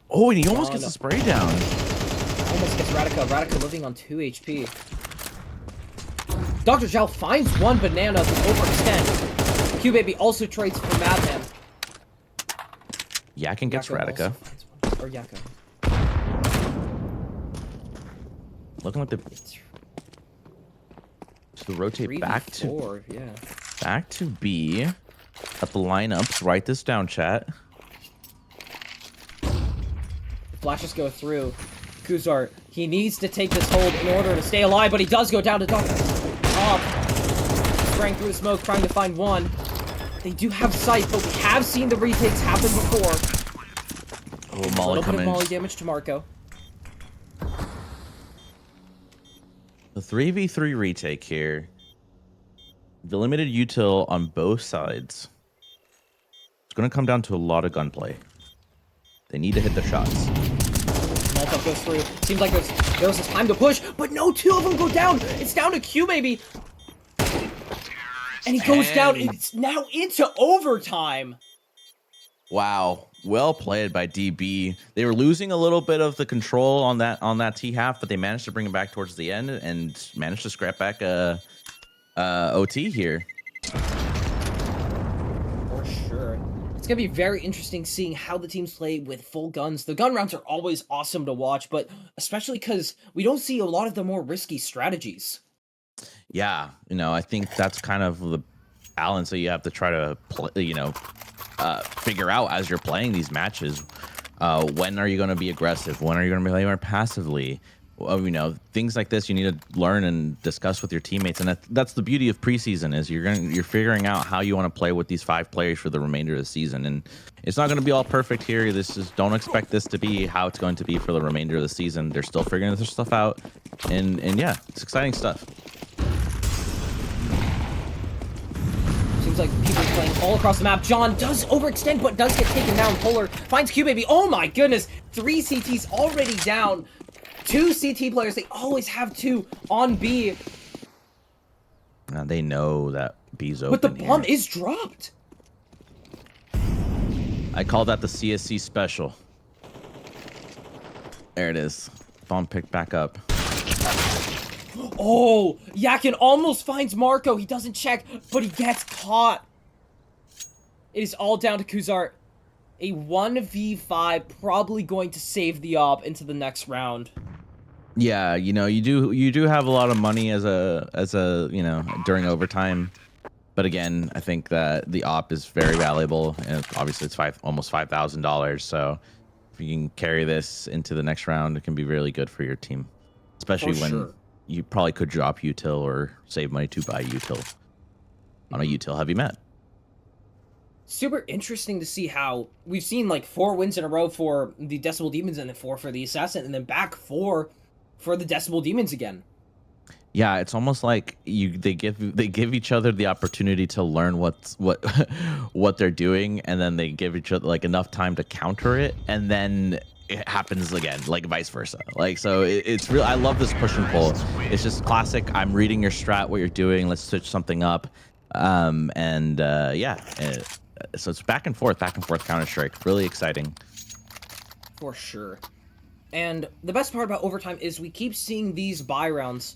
Oh, and he almost gets the spray down. Almost gets Radica. Radica living on 2 HP. Dr. Zhao finds one banana to overextend. Q-Baby also trades for Madman. Yakin gets Radica. Or Yaka. Looking like the rotate back to back to B. At the lineups, write this down, chat. The flashes go through. Kuzart, he needs to take this hold in order to stay alive, but he does go down to Dr. Sprang through the smoke, trying to find one. They do have sight, but we have seen the retakes happen before. Oh, Molly coming. A little bit of Molly damage to Marco. The 3v3 retake here. The limited util on both sides. It's going to come down to a lot of gunplay. They need to hit the shots. Molotov goes through. Seems like there's this time to push, but no, two of them go down. It's down to Q-Baby. And he goes down. It's now into overtime. Wow. Well played by DB. They were losing a little bit of the control on that T half, but they managed to bring it back towards the end and managed to scrap back OT here. For sure. It's going to be very interesting seeing how the teams play with full guns. The gun rounds are always awesome to watch, but especially because we don't see a lot of the more risky strategies. Yeah, you know, I think that's kind of the balance that you have to try to play, figure out as you're playing these matches. When are you going to be aggressive? When are you going to play more passively? you know, things like this you need to learn and discuss with your teammates, and that's the beauty of preseason is you're figuring out how you want to play with these 5 players for the remainder of the season. And it's not going to be all perfect here. Don't expect this to be how it's going to be for the remainder of the season. They're still figuring this stuff out, and yeah, it's exciting stuff. Seems like people are playing all across the map. John does overextend, but does get taken down. Polar finds QBaby. Oh my goodness, 3 CTs already down. 2 CT players. They always have 2 on B. Now they know that B's open. But the bomb here. is dropped. I call that the CSC special. There it is. Bomb picked back up. Oh, Yakin almost finds Marco. He doesn't check, but he gets caught. It is all down to Kuzart. A 1v5, probably going to save the op into the next round. Yeah, you know, you do have a lot of money as a you know, during overtime. But again, I think that the op is very valuable, and obviously it's almost $5,000. So if you can carry this into the next round, it can be really good for your team, especially when you probably could drop util or save money to buy util on a util heavy map. Super interesting to see how we've seen like 4 wins in a row for the Decibel Demons and then 4 for the Assassin, and then back 4 for the Decibel Demons again. Yeah, it's almost like they give each other the opportunity to learn what they're doing, and then they give each other like enough time to counter it, and then it happens again, like vice versa. Like, so it's real. I love this push and pull. It's just classic. I'm reading your strat, what you're doing. Let's switch something up, yeah. So it's back and forth Counter-Strike. Really exciting. For sure. And the best part about overtime is we keep seeing these buy rounds,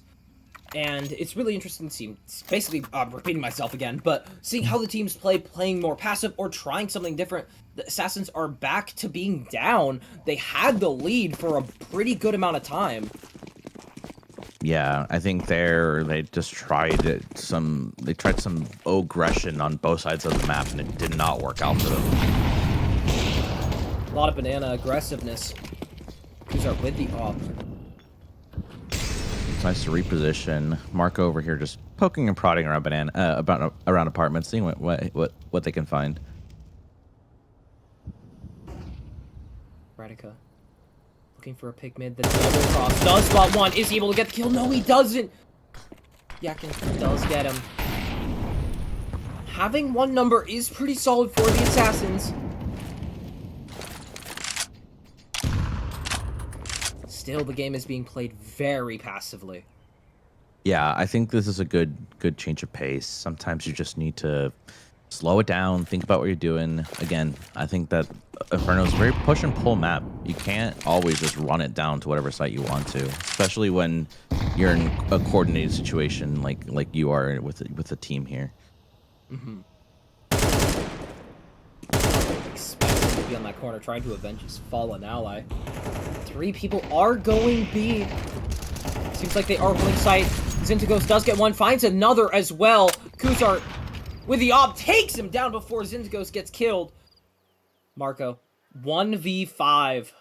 and it's really interesting to see. It's basically repeating myself again, but seeing how the teams playing more passive or trying something different. The Assassins are back to being down. They had the lead for a pretty good amount of time. Yeah, I think they just tried some aggression on both sides of the map, and it did not work out for them. A lot of banana aggressiveness. Kuzart with the op. It's nice to reposition. Marco over here just poking and prodding around around apartments, seeing what they can find. Radica looking for a pick mid. The double cross does spot one. Is he able to get the kill? No, he doesn't. Yakin does get him. Having 1 number is pretty solid for the Assassins. Still, the game is being played very passively. Yeah, I think this is a good change of pace. Sometimes you just need to slow it down, think about what you're doing. Again, I think that Inferno is a very push and pull map. You can't always just run it down to whatever site you want to, especially when you're in a coordinated situation like you are with a team here. Mm-hmm. Expected to be on that corner, trying to avenge his fallen ally. 3 people are going B. Seems like they are holding sight. Zintigos does get one, finds another as well. Kuzart with the op takes him down before Zintigos gets killed. Marco, 1v5.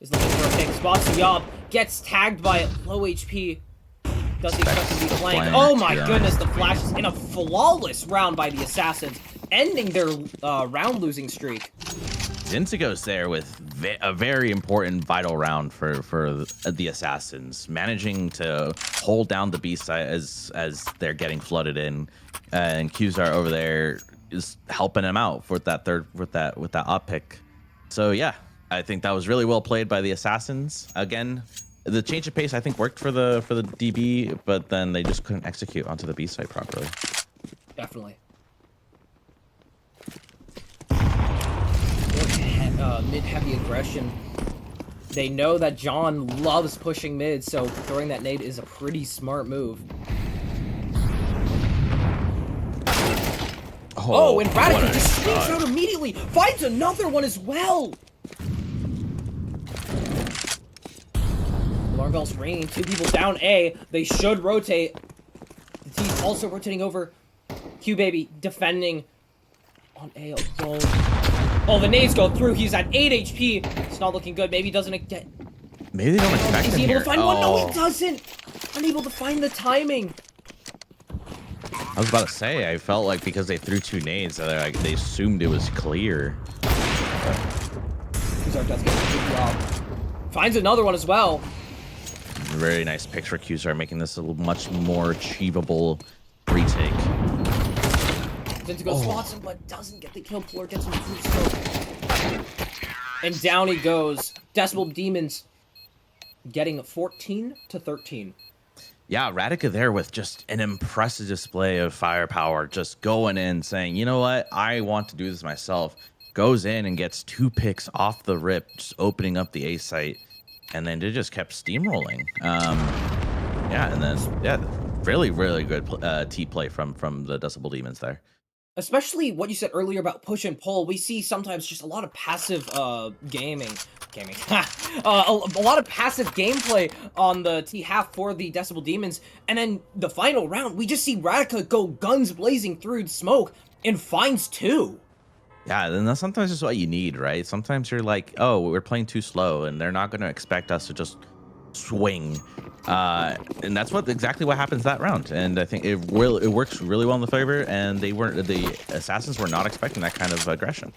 Is looking for a pick. Spots the op, gets tagged by it, low HP. Does he expect to be flanked? Oh my goodness, the flash is in a flawless round by the Assassins, ending their round losing streak. Zintigos there with a very important vital round for the Assassins, managing to hold down the B side as they're getting flooded in, and Kuzart over there is helping him out with that op pick. So yeah, I think that was really well played by the Assassins. Again, the change of pace I think worked for the DB, but then they just couldn't execute onto the B side properly. Definitely. Mid-heavy aggression. They know that John loves pushing mid, so throwing that nade is a pretty smart move. Oh, and Radica just sneaks out immediately, finds another one as well. Alarm bells ringing, 2 people down A. They should rotate. The team's also rotating over. QBaby defending on A alone. Oh, the nades go through. He's at 8 HP. It's not looking good. Maybe he doesn't get Maybe they don't expect Is him he able here. to find one? No, he doesn't! Unable to find the timing. I was about to say, I felt like because they threw 2 nades, that they assumed it was clear. Kuzar does get a good job. Finds another one as well. Very nice picks for Kuzar, making this a much more achievable retake. Zintigo spots him, but doesn't get the kill. Plur gets him through smoke. And down he goes. Decibel Demons getting 14 to 13. Yeah, Radica there with just an impressive display of firepower, just going in, saying, you know what, I want to do this myself. Goes in and gets 2 picks off the rip, just opening up the A site, and then they just kept steamrolling. Yeah, and then really good T play from the Decibel Demons there. Especially what you said earlier about push and pull. We see sometimes just a lot of passive gaming. A lot of passive gameplay on the T half for the Decibel Demons. And then the final round, we just see Radica go guns blazing through smoke and finds 2. Yeah, then that's sometimes just what you need, right? Sometimes you're like, oh, we're playing too slow, and they're not going to expect us to just swing. And that's exactly what happens that round. And I think it works really well in the favor, and the Assassins were not expecting that kind of aggression.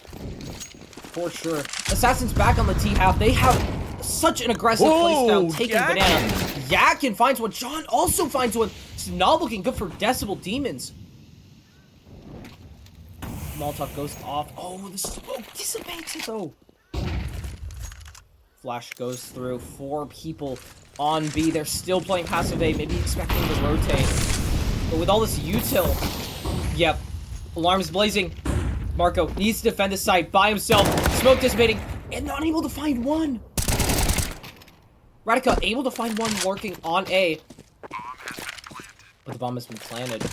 For sure. Assassins back on the T half. They have such an aggressive playstyle, taking banana. Yakin finds one. John also finds one. It's not looking good for Decibel Demons. Molotov goes off. Oh, the smoke dissipates it though. Flash goes through. 4 people on B. They're still playing passive A, maybe expecting to rotate. But with all this util, yep. Alarms blazing. Marco needs to defend the site by himself. Smoke dissipating and not able to find one. Radica able to find one lurking on A. But the bomb has been planted.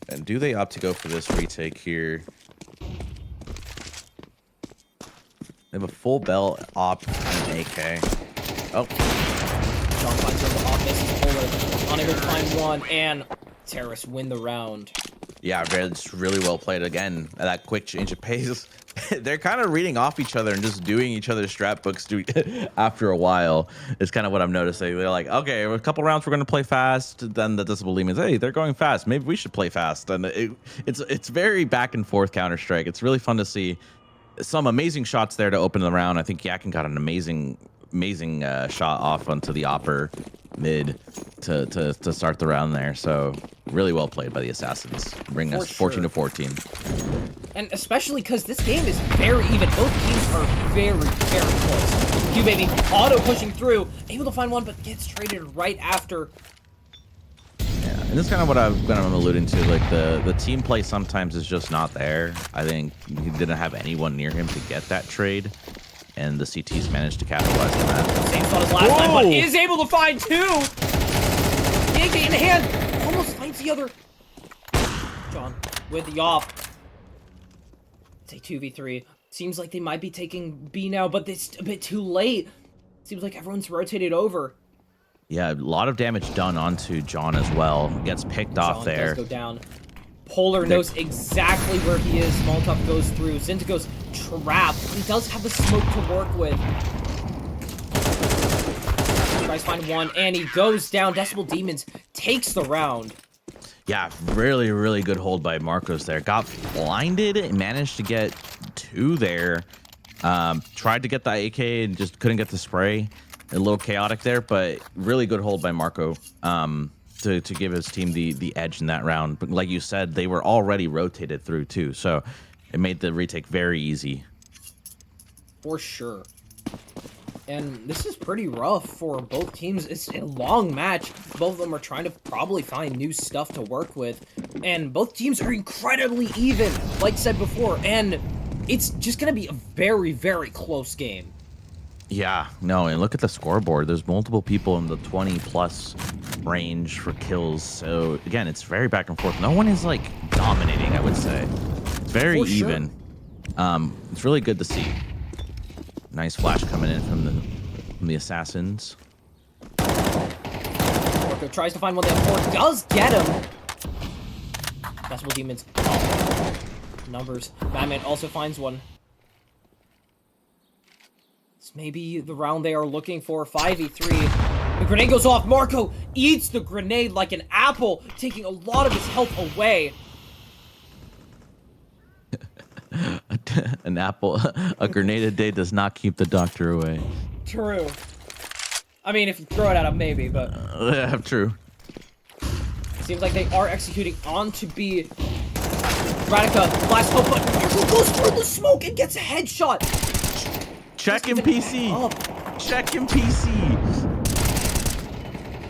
And do they opt to go for this retake here? They have a full bell op and AK. Oh. John finds the op, misses Polar. Unable to find one, and Terrorists win the round. Yeah, it's really well played again. That quick change of pace. They're kind of reading off each other and just doing each other's strat books after a while. It's kind of what I'm noticing. They're like, okay, a couple rounds we're going to play fast. Then the Decibel Demons, hey, they're going fast. Maybe we should play fast. And it's very back and forth Counter-Strike. It's really fun to see some amazing shots there to open the round. I think Yakin got an amazing shot off onto the upper mid to start the round there. So really well played by the Assassins, bringing us 14 to 14. And especially because this game is very even. Both teams are very, very close. Q Baby auto pushing through, able to find one, but gets traded right after. Yeah, and this is kind of what I'm alluding to. Like the team play sometimes is just not there. I think he didn't have anyone near him to get that trade, and the CTs managed to capitalize on that. Same spot as last time, but is able to find 2. AK in hand, almost finds the other. John with the off. It's a 2v3. Seems like they might be taking B now, but it's a bit too late. Seems like everyone's rotated over. Yeah, a lot of damage done onto John as well. Gets picked off there. Does go down. Polar knows exactly where he is. Molotov goes through. Zintigo's trapped. He does have the smoke to work with. Tries to find one, and he goes down. Decibel Demons takes the round. Yeah, really, really good hold by Marcos there. Got blinded and managed to get 2 there. Tried to get the AK and just couldn't get the spray. A little chaotic there, but really good hold by Marco to give his team the edge in that round. But like you said, they were already rotated through too, so it made the retake very easy. For sure. And this is pretty rough for both teams. It's a long match. Both of them are trying to probably find new stuff to work with. And both teams are incredibly even, like said before. And it's just going to be a very, very close game. Yeah, no, and look at the scoreboard. There's multiple people in the 20+ range for kills. So, again, it's very back and forth. No one is, like, dominating, I would say. It's very even. Sure. It's really good to see. Nice flash coming in from the Assassins. Marco tries to find one that 4 does get him. Decibel Demons. Numbers. Batman also finds one. This may be the round they are looking for. 5v3. The grenade goes off. Marco eats the grenade like an apple, taking a lot of his health away. An apple, a grenade a day does not keep the doctor away. True. I mean, if you throw it at him, maybe, but... Yeah, true. Seems like they are executing onto B. Radica, last hope, but Marco goes through the smoke and gets a headshot. Check him, PC. Check him, PC.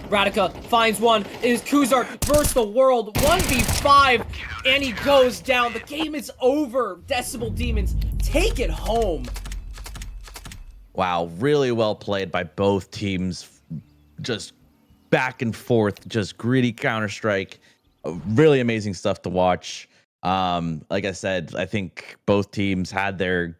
Radica finds one. It is Kuzar versus the world. 1v5, and he goes down. The game is over. Decibel Demons take it home. Wow, really well played by both teams. Just back and forth, just gritty Counter-Strike. Really amazing stuff to watch. Like I said, I think both teams had their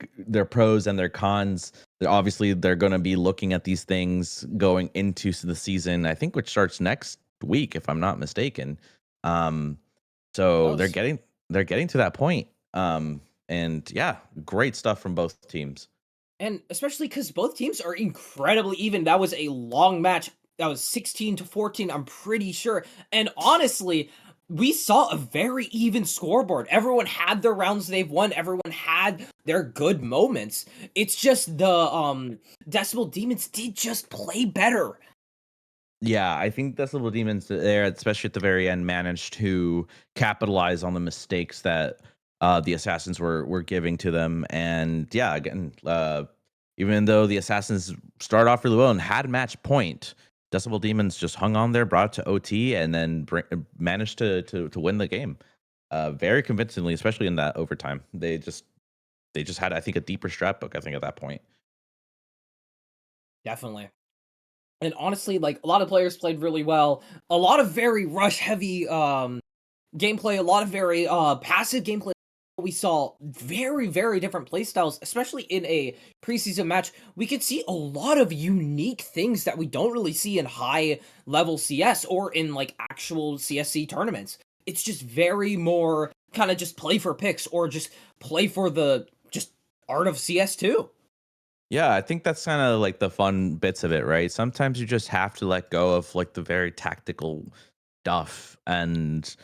pros and their cons. Obviously, they're going to be looking at these things going into the season, I think, which starts next week, if I'm not mistaken. So they're getting to that point. And yeah, great stuff from both teams. And especially because both teams are incredibly even. That was a long match. That was 16-14, I'm pretty sure. And honestly, we saw a very even scoreboard. Everyone had their rounds they've won. Everyone had their good moments. It's just the Decibel Demons did just play better. Yeah, I think Decibel Demons there, especially at the very end, managed to capitalize on the mistakes that the Assassins were giving to them. And yeah, again, even though the Assassins started off really well and had match point, Decibel Demons just hung on there, brought it to OT, and then managed to win the game very convincingly, especially in that overtime. They just had, I think, a deeper strat book, I think, at that point. Definitely. And honestly, like, a lot of players played really well. A lot of very rush-heavy gameplay, a lot of very passive gameplay. We saw very, very different playstyles, especially in a preseason match. We could see a lot of unique things that we don't really see in high-level CS or in, like, actual CSC tournaments. It's just very more kind of just play for picks or just play for the just art of CS2. Yeah, I think that's kind of like the fun bits of it, right? Sometimes you just have to let go of like the very tactical stuff and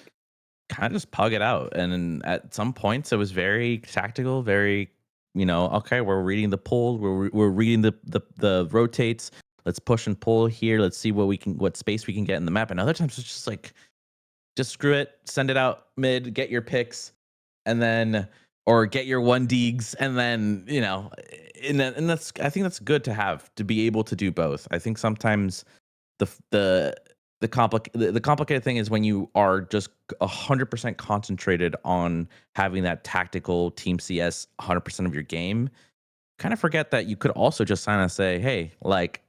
kind of just pug it out. And then at some points, it was very tactical, very, okay, we're reading the pull, we're reading the rotates. Let's push and pull here. Let's see what space we can get in the map. And other times it's just like, just screw it, send it out mid, get your picks, and then or get your 1 digs, and then and that's, I think that's good to be able to do both. I think sometimes the complicated thing is when you are just 100% concentrated on having that tactical team CS 100% of your game, kind of forget that you could also just kind of say, hey, like,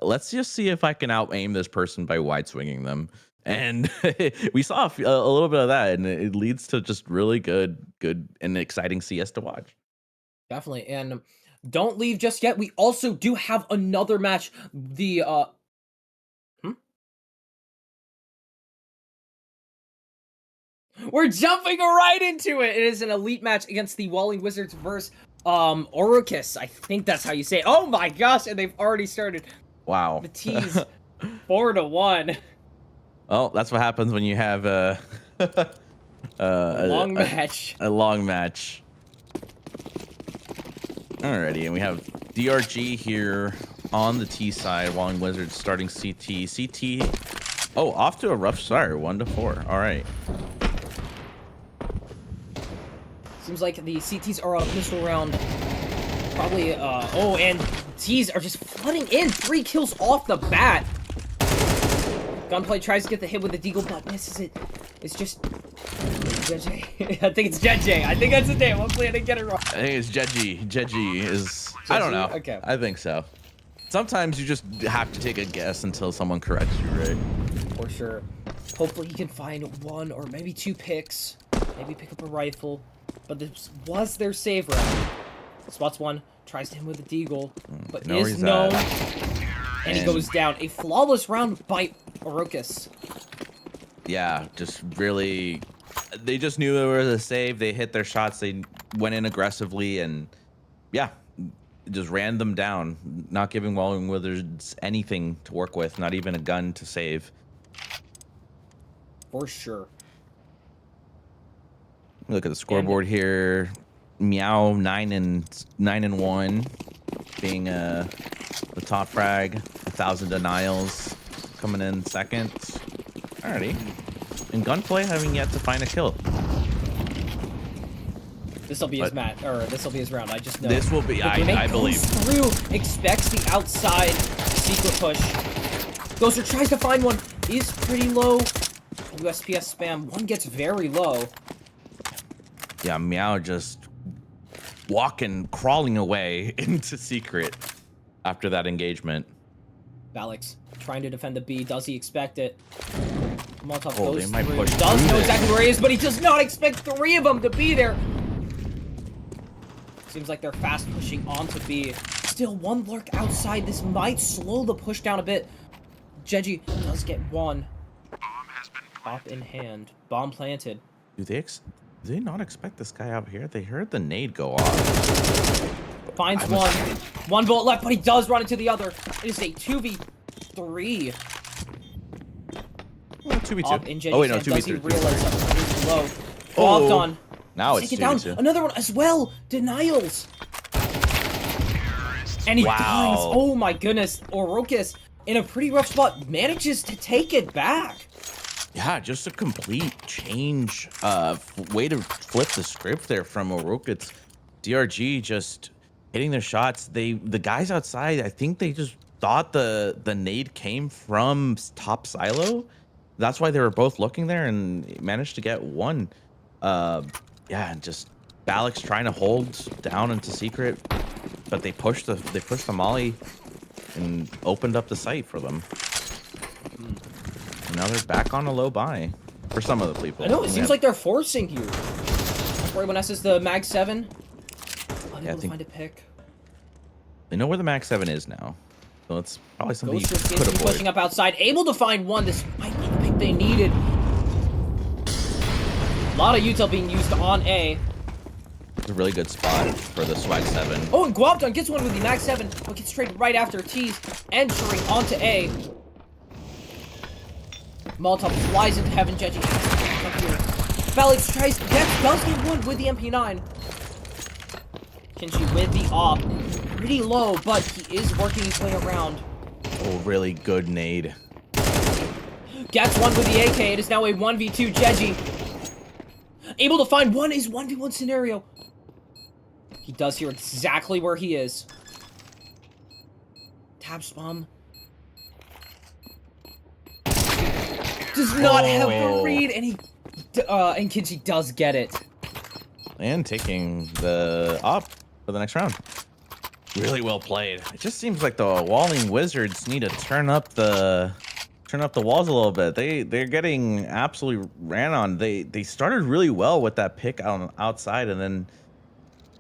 let's just see if I can out aim this person by wide swinging them. And we saw a little bit of that, and it leads to just really good and exciting CS to watch. Definitely. And don't leave just yet. We also do have another match. The We're jumping right into it. It is an elite match against the Walling Wizards versus Oricus. I think that's how you say it. Oh my gosh, and they've already started. Wow. The T's 4-1. Oh, that's what happens when you have a long match. A long match. Alrighty, and we have DRG here on the T side. Walling Wizards starting CT. CT. Oh, off to a rough start. 1-4. All right. Seems like the CTs are on a pistol round. Probably, oh, and T's are just flooding in. 3 kills off the bat. Gunplay tries to get the hit with the deagle, but misses it. It's just... JJ. I think it's JJ. I think that's the name. Hopefully I didn't get it wrong. I think it's Jeji. Jeji is... Jeji? I don't know. Okay. I think so. Sometimes you just have to take a guess until someone corrects you, right? For sure. Hopefully he can find 1 or maybe 2 picks. Maybe pick up a rifle. But this was their save round. Spots 1. Tries to hit him with a deagle. But is known. And he goes down. A flawless round by Orocus. Yeah, just really... They just knew it was a save. They hit their shots. They went in aggressively. And yeah, just ran them down, not giving Walling Wizards anything to work with, not even a gun to save. For sure. Look at the scoreboard here. Meow 9-1, being the top frag. 1,000 denials coming in second. Alrighty. And Gunplay having yet to find a kill. This will be his match, or this will be his round. I just know. This will be. I believe. Through, expects the outside secret push. Ghoster tries to find one. Is pretty low. USPS spam. One gets very low. Yeah, Meow just crawling away into secret after that engagement. Alex trying to defend the B. Does he expect it? Molotov Oh, goes they might through. push Does through know this. exactly where he is, but he does not expect 3 of them to be there. Seems like they're fast pushing onto B. Still one lurk outside. This might slow the push down a bit. Jeji does get one. Op in hand. Bomb planted. Do they not expect this guy out here? They heard the nade go off. Finds one. One bullet left, but he does run into the other. It is a 2v3. Well, 2v2. Op in Jeji's Oh wait, no, hand. Does he 2v3. realize that he's low? Oh. Bobbed on. Now it's Take it down. 2v2. Another one as well. Denials. And he Wow. dies. Oh my goodness. Orokus, in a pretty rough spot, manages to take it back. Yeah, just a complete change way to flip the script there from Orokus. DRG just hitting their shots. The guys outside, I think they just thought the nade came from top silo. That's why they were both looking there and managed to get one. Yeah, just Balix trying to hold down into secret, but they pushed the molly and opened up the site for them. And now they're back on a low buy for some of the people. I know, it seems like they're forcing here. Where when is the Mag 7? Unable to find a pick. They know where the Mag 7 is now. So it's probably something you Ghoster could is avoid. pushing up outside, able to find one. This might be the pick they needed. A lot of util being used on A. It's a really good spot for the Swag 7. Oh, and Guapdon gets one with the Mag 7, but gets traded right after T's, entering onto A. Molotov flies into heaven, Jeji. Felix does get one with the MP9. Kinshi with the op. Pretty low, but he is working his way around. Oh, really good nade. Gets one with the AK. It is now a 1v2 Jeji. Able to find one is 1v1 scenario. He does hear exactly where he is. Tab spam. Does not have the read, and and Kinshi does get it. And taking the op for the next round. Really well played. It just seems like the Walling Wizards need to turn up the walls a little bit. They're getting absolutely ran on. They started really well with that pick outside, and then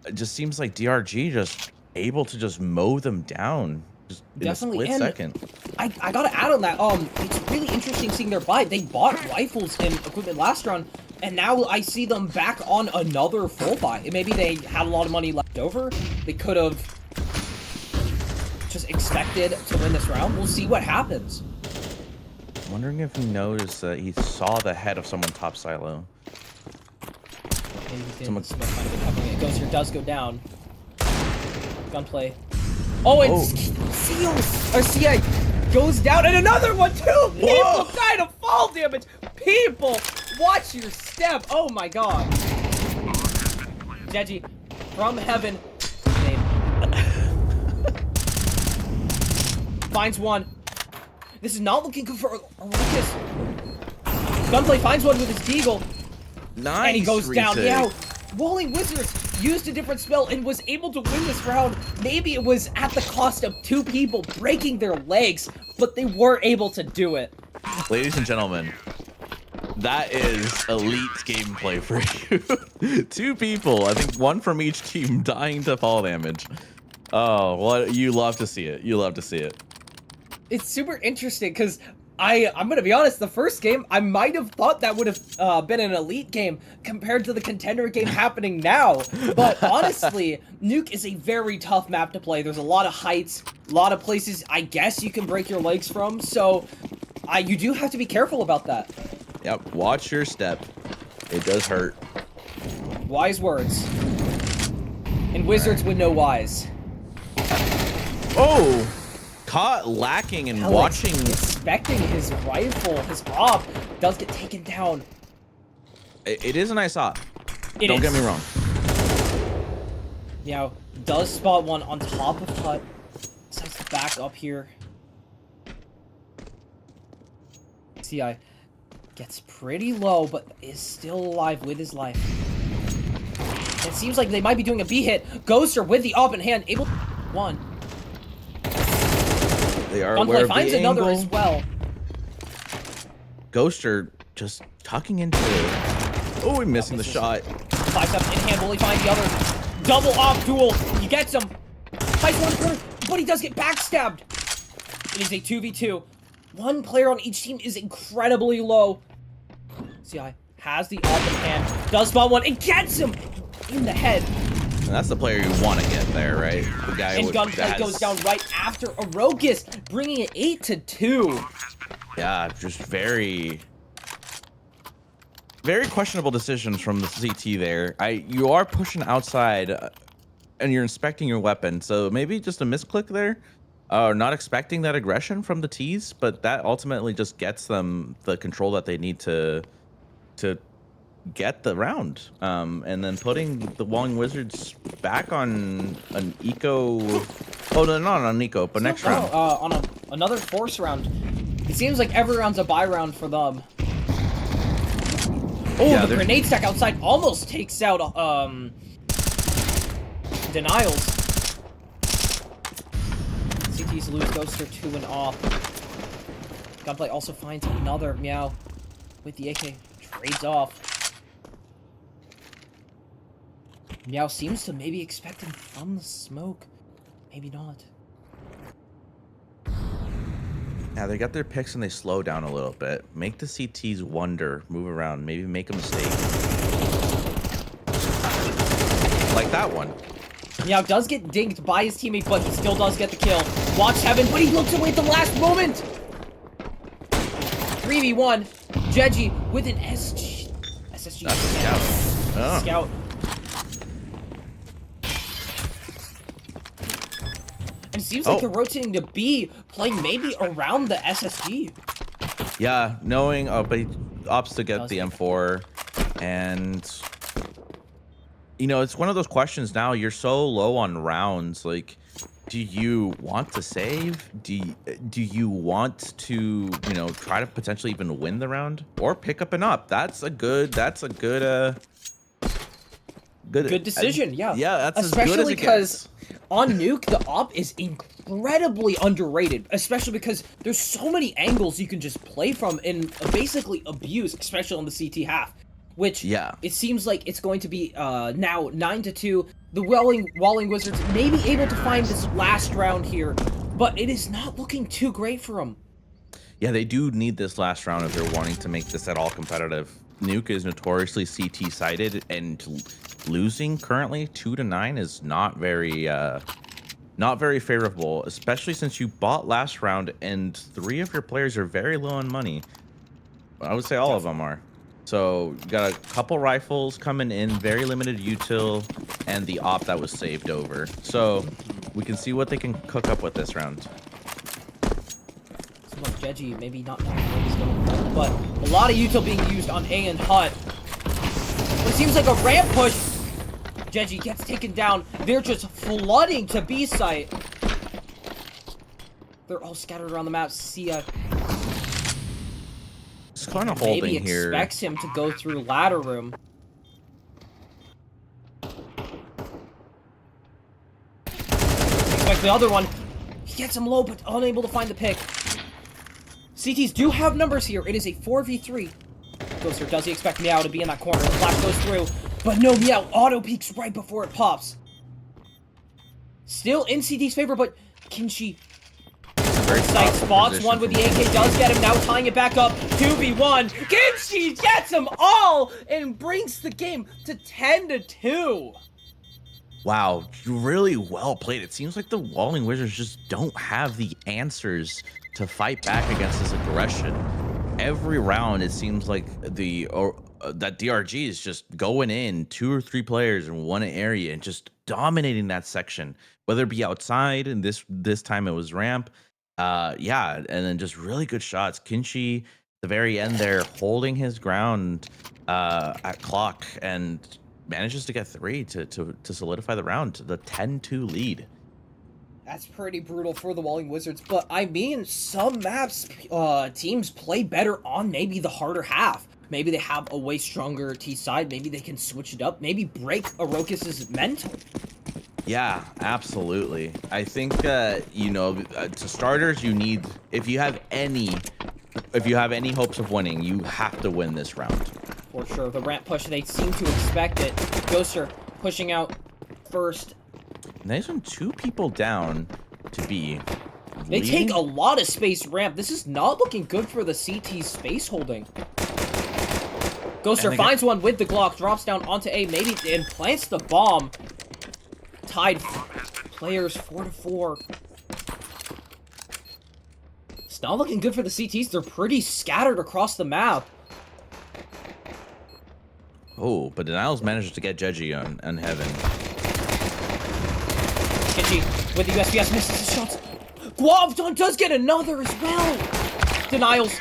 it just seems like DRG just able to just mow them down just in Definitely, a split second. I gotta add on that. It's really interesting seeing their buy. They bought rifles and equipment last round, and now I see them back on another full buy. Maybe they had a lot of money left over. They could have just expected to win this round. We'll see what happens. I'm wondering if he knows that he saw the head of someone top silo. Maybe he didn't. It goes here, does go down. Gunplay. Oh, and CI goes down, and another one too! People die to fall damage! People, watch your step! Oh my god. Jeji, from heaven. Finds one. This is not looking good for Lucas. Gunplay finds one with his deagle. Nice. And he goes down. retake. Yeah, Walling Wizards used a different spell and was able to win this round. Maybe it was at the cost of 2 people breaking their legs, but they were able to do it. Ladies and gentlemen, that is elite gameplay for you. 2 people, I think 1 from each team, dying to fall damage. Oh, well, you love to see it. You love to see it. It's super interesting because I'm gonna be honest, the first game, I might have thought that would have been an elite game compared to the contender game happening now. But honestly, Nuke is a very tough map to play. There's a lot of heights, a lot of places I guess you can break your legs from, so you do have to be careful about that. Yep, watch your step. It does hurt. Wise words. And wizards would know wise. Oh! Caught lacking and watching. Expecting his rifle, his op, does get taken down. It is a nice op. Don't get me wrong. Yeah, does spot one on top of hut. Decides to back up here. CI gets pretty low, but is still alive with his life. It seems like they might be doing a B hit. Ghoster with the op in hand, able to one. They are Gunplay finds another as well. Ghoster just tucking into it. Oh, missing the shot. 5-7 in hand, will he find the other? Double off duel. He gets him. Fights one corner, but he does get backstabbed. It is a 2v2. One player on each team is incredibly low. CI has the op in hand, does spot one, and gets him in the head. And that's the player you want to get there, right? The guy and Gunplay goes down right after Arogus, bringing it 8-2. Yeah, just very questionable decisions from the CT there. You are pushing outside, and you're inspecting your weapon, so maybe just a misclick there. Not expecting that aggression from the T's, but that ultimately just gets them the control that they need to get the round. And then putting the Walling Wizards back on an eco. Oh, no, not on an eco, but next round. On another force round. It seems like every round's a buy round for them. Oh, yeah, the grenade stack outside almost takes out Denials. CT's lose Ghoster 2 and off. Gunplay also finds another Meow with the AK. Trades off. Meow seems to maybe expect him from the smoke. Maybe not. Yeah, they got their picks and they slow down a little bit. Make the CTs wonder, move around, maybe make a mistake. Like that one. Meow does get dinked by his teammate, but he still does get the kill. Watch Heaven, but he looks away at the last moment! 3v1. Jeji with an SSG. That's a scout. Oh. Scout. And it seems like they're rotating to B, playing maybe around the SSG. Yeah, knowing, but he opts to get the M4, and you know, it's one of those questions now. You're so low on rounds. Like, do you want to save? Do you want to, you know, try to potentially even win the round or pick up an up? That's a good decision. Yeah. Yeah, that's especially because on Nuke the op is incredibly underrated, especially because there's so many angles you can just play from and basically abuse, especially on the CT half. Which, it seems like it's going to be now 9-2. The Walling Wizards may be able to find this last round here, but it is not looking too great for them. Yeah, they do need this last round if they're wanting to make this at all competitive. Nuke is notoriously CT-sided, and losing currently 2-9 is not very favorable, especially since you bought last round and 3 of your players are very low on money. I would say all of them are. So you got a couple rifles coming in, very limited util, and the op that was saved over. So we can see what they can cook up with this round. So like Jeji, maybe not knowing where he's going, but a lot of util being used on A and Hut. It seems like a ramp push. Jeji gets taken down. They're just flooding to B site. They're all scattered around the map. Sia it's kind of holding maybe here. Expects him to go through ladder room. Expect the other one. He gets him low, but unable to find the pick. CTs do have numbers here. It is a 4v3. Ghoster, does he expect Meow to be in that corner? The flash goes through, but no, Meow auto peeks right before it pops. Still in CT's favor, but can she? very Sight powerful spots position one with the from AK, does get him, now tying it back up, 2v1. Kimchi gets them all and brings the game to 10-2. Wow, really well played. It seems like the Walling Wizards just don't have the answers to fight back against this aggression. Every round, it seems like that DRG is just going in 2 or 3 players in one area and just dominating that section, whether it be outside, and this time it was ramp. Yeah, and then just really good shots. Kinchi, the very end there, holding his ground at clock and manages to get 3 to solidify the round to the 10-2 lead. That's pretty brutal for the Walling Wizards, but I mean, some maps teams play better on maybe the harder half. Maybe they have a way stronger T side. Maybe they can switch it up. Maybe break Arokus's mental. Yeah, absolutely. I think you know, to starters, you need, if you have any hopes of winning, you have to win this round. For sure. The ramp push, they seem to expect it. Ghoster pushing out first. Nice one, 2 people down to be. They take a lot of space ramp. This is not looking good for the CT space holding. Ghoster finds one with the Glock, drops down onto A, maybe, and plants the bomb. Tied players 4-4. It's not looking good for the CTs. They're pretty scattered across the map. Oh, but Denials manages to get Jeji on Heaven. Kinchi with the USPS misses his shots. Guavdon does get another as well. Denials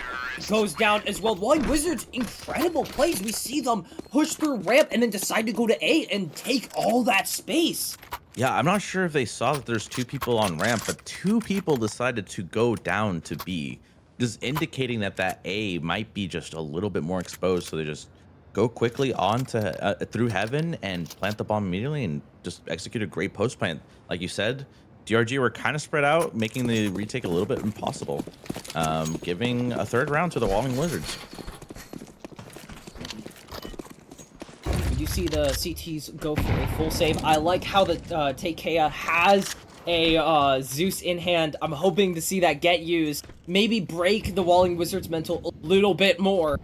goes down as well. Walling Wizards, incredible plays. We see them push through ramp and then decide to go to A and take all that space. Yeah, I'm not sure if they saw that there's 2 people on ramp, but 2 people decided to go down to B, just indicating that A might be just a little bit more exposed. So they just go quickly on to through Heaven and plant the bomb immediately and just execute a great post plant. Like you said, DRG were kind of spread out, making the retake a little bit impossible, giving a 3rd round to the Walling Wizards. You see the CTs go for a full save. I like how the Takea has a Zeus in hand. I'm hoping to see that get used. Maybe break the Walling Wizards mental a little bit more.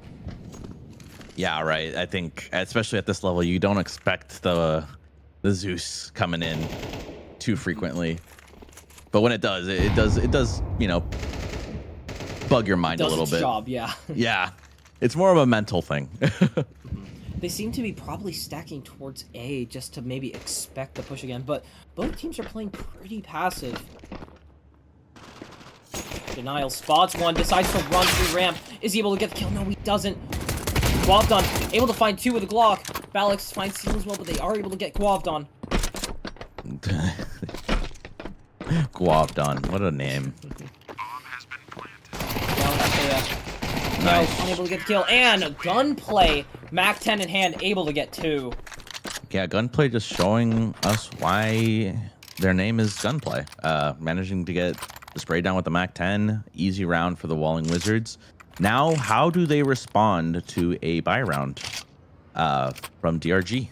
Yeah, right. I think, especially at this level, you don't expect the Zeus coming in too frequently. But when it does, it does, you know, bug your mind a little bit. Job, yeah. Yeah. It's more of a mental thing. They seem to be probably stacking towards A just to maybe expect the push again, but both teams are playing pretty passive. Denial spots one, decides to run through ramp. Is he able to get the kill? No, he doesn't. Guavdon able to find 2 with a Glock. Balix finds Seal as well, but they are able to get Guavdon. Guavdon, what a name. Nice. Unable to get the kill, and Gunplay, Mac 10 in hand, able to get 2. Yeah, Gunplay just showing us why their name is Gunplay. Managing to get the spray down with the Mac 10, easy round for the Walling Wizards. Now, how do they respond to a buy round from DRG?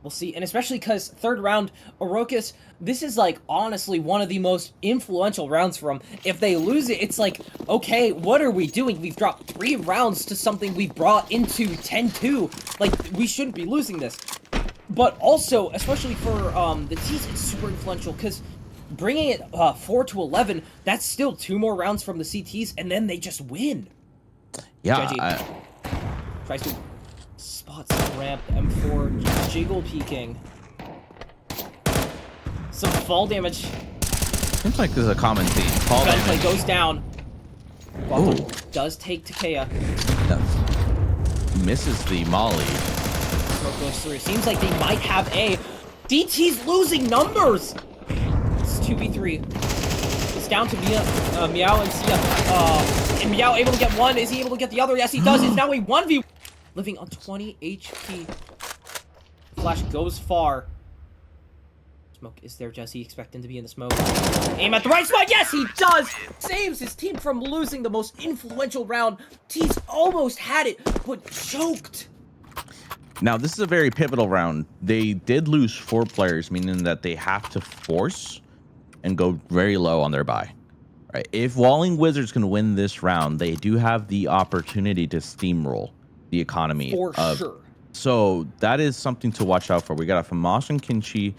We'll see, and especially because 3rd round, Orokus, this is like honestly one of the most influential rounds for them. If they lose it, it's like, okay, what are we doing? We've dropped 3 rounds to something we brought into 10-2. Like, we shouldn't be losing this. But also, especially for the T's, it's super influential because bringing it 4-11, that's still 2 more rounds from the CTs, and then they just win. Yeah. Tries to spots the ramp, M4 jiggle peeking. Some fall damage. Seems like there's a common theme. Fall Gunplay damage goes down. Does take Takea. Misses the molly. Smoke goes through. Seems like they might have A. DT's losing numbers! It's 2v3. It's down to Meow and Sia. And Meow able to get one. Is he able to get the other? Yes, he does. It's now a 1v. Living on 20 HP. Flash goes far. Smoke is there, Jesse. Expect him to be in the smoke. Aim at the right spot. Yes, he does. Saves his team from losing the most influential round. T's almost had it, but choked. Now, this is a very pivotal round. They did lose 4 players, meaning that they have to force and go very low on their buy. Right. If Walling Wizards can win this round, they do have the opportunity to steamroll the economy For of. sure. So that is something to watch out for. We got a Famash and Kinchi,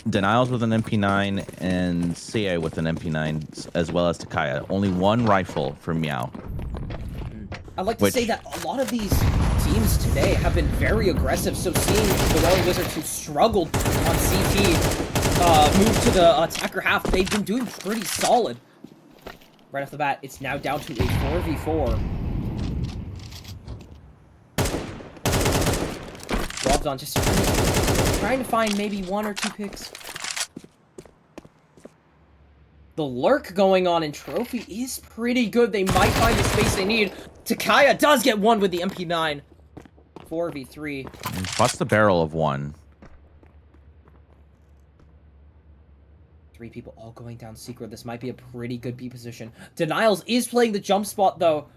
Denials with an MP9, and Seiya with an MP9, as well as Takaya. Only one rifle for Meow. I'd like to say Which that a lot of these teams today have been very aggressive, so seeing the Walling Wizards who struggled on CT move to the attacker half, they've been doing pretty solid. Right off the bat, it's now down to a 4v4. Robdon just trying to find maybe 1 or 2 picks. The lurk going on in Trophy is pretty good. They might find the space they need. Takaya does get 1 with the MP9. 4v3. Spots the barrel of 1. 3 people all going down secret. This might be a pretty good B position. Denials is playing the jump spot, though.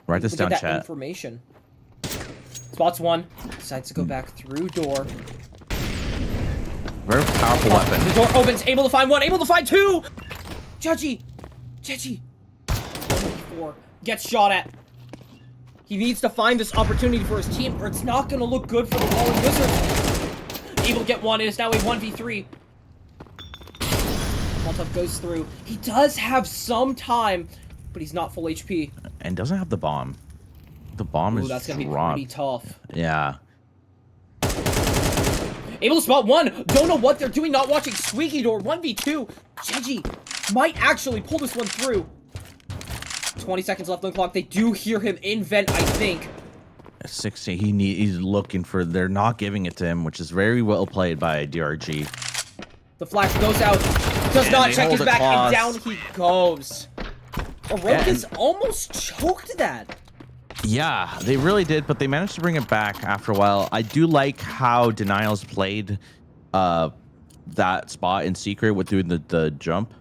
Write this down, that chat. information. Spots 1. Decides to go back through door. Very powerful weapon. The door opens. Able to find 1. Able to find 2. Jeji. 4 gets shot at. He needs to find this opportunity for his team, or it's not going to look good for the Walling Wizards. Able to get 1. It is now a 1v3. Molotov goes through. He does have some time, but he's not full HP. And doesn't have the bomb. The bomb is that's going to be dropped. pretty tough. Yeah. Able to spot 1. Don't know what they're doing. Not watching Squeaky Door. 1v2. Jeji might actually pull this one through. 20 seconds left on the clock. They do hear him in vent, I think. 60. He's looking for. They're not giving it to him, which is very well played by DRG. The flash goes out. Does not check his back, and down he goes. Oroka's almost choked that. Yeah, they really did, but they managed to bring it back after a while. I do like how Denials played that spot in secret with doing the jump.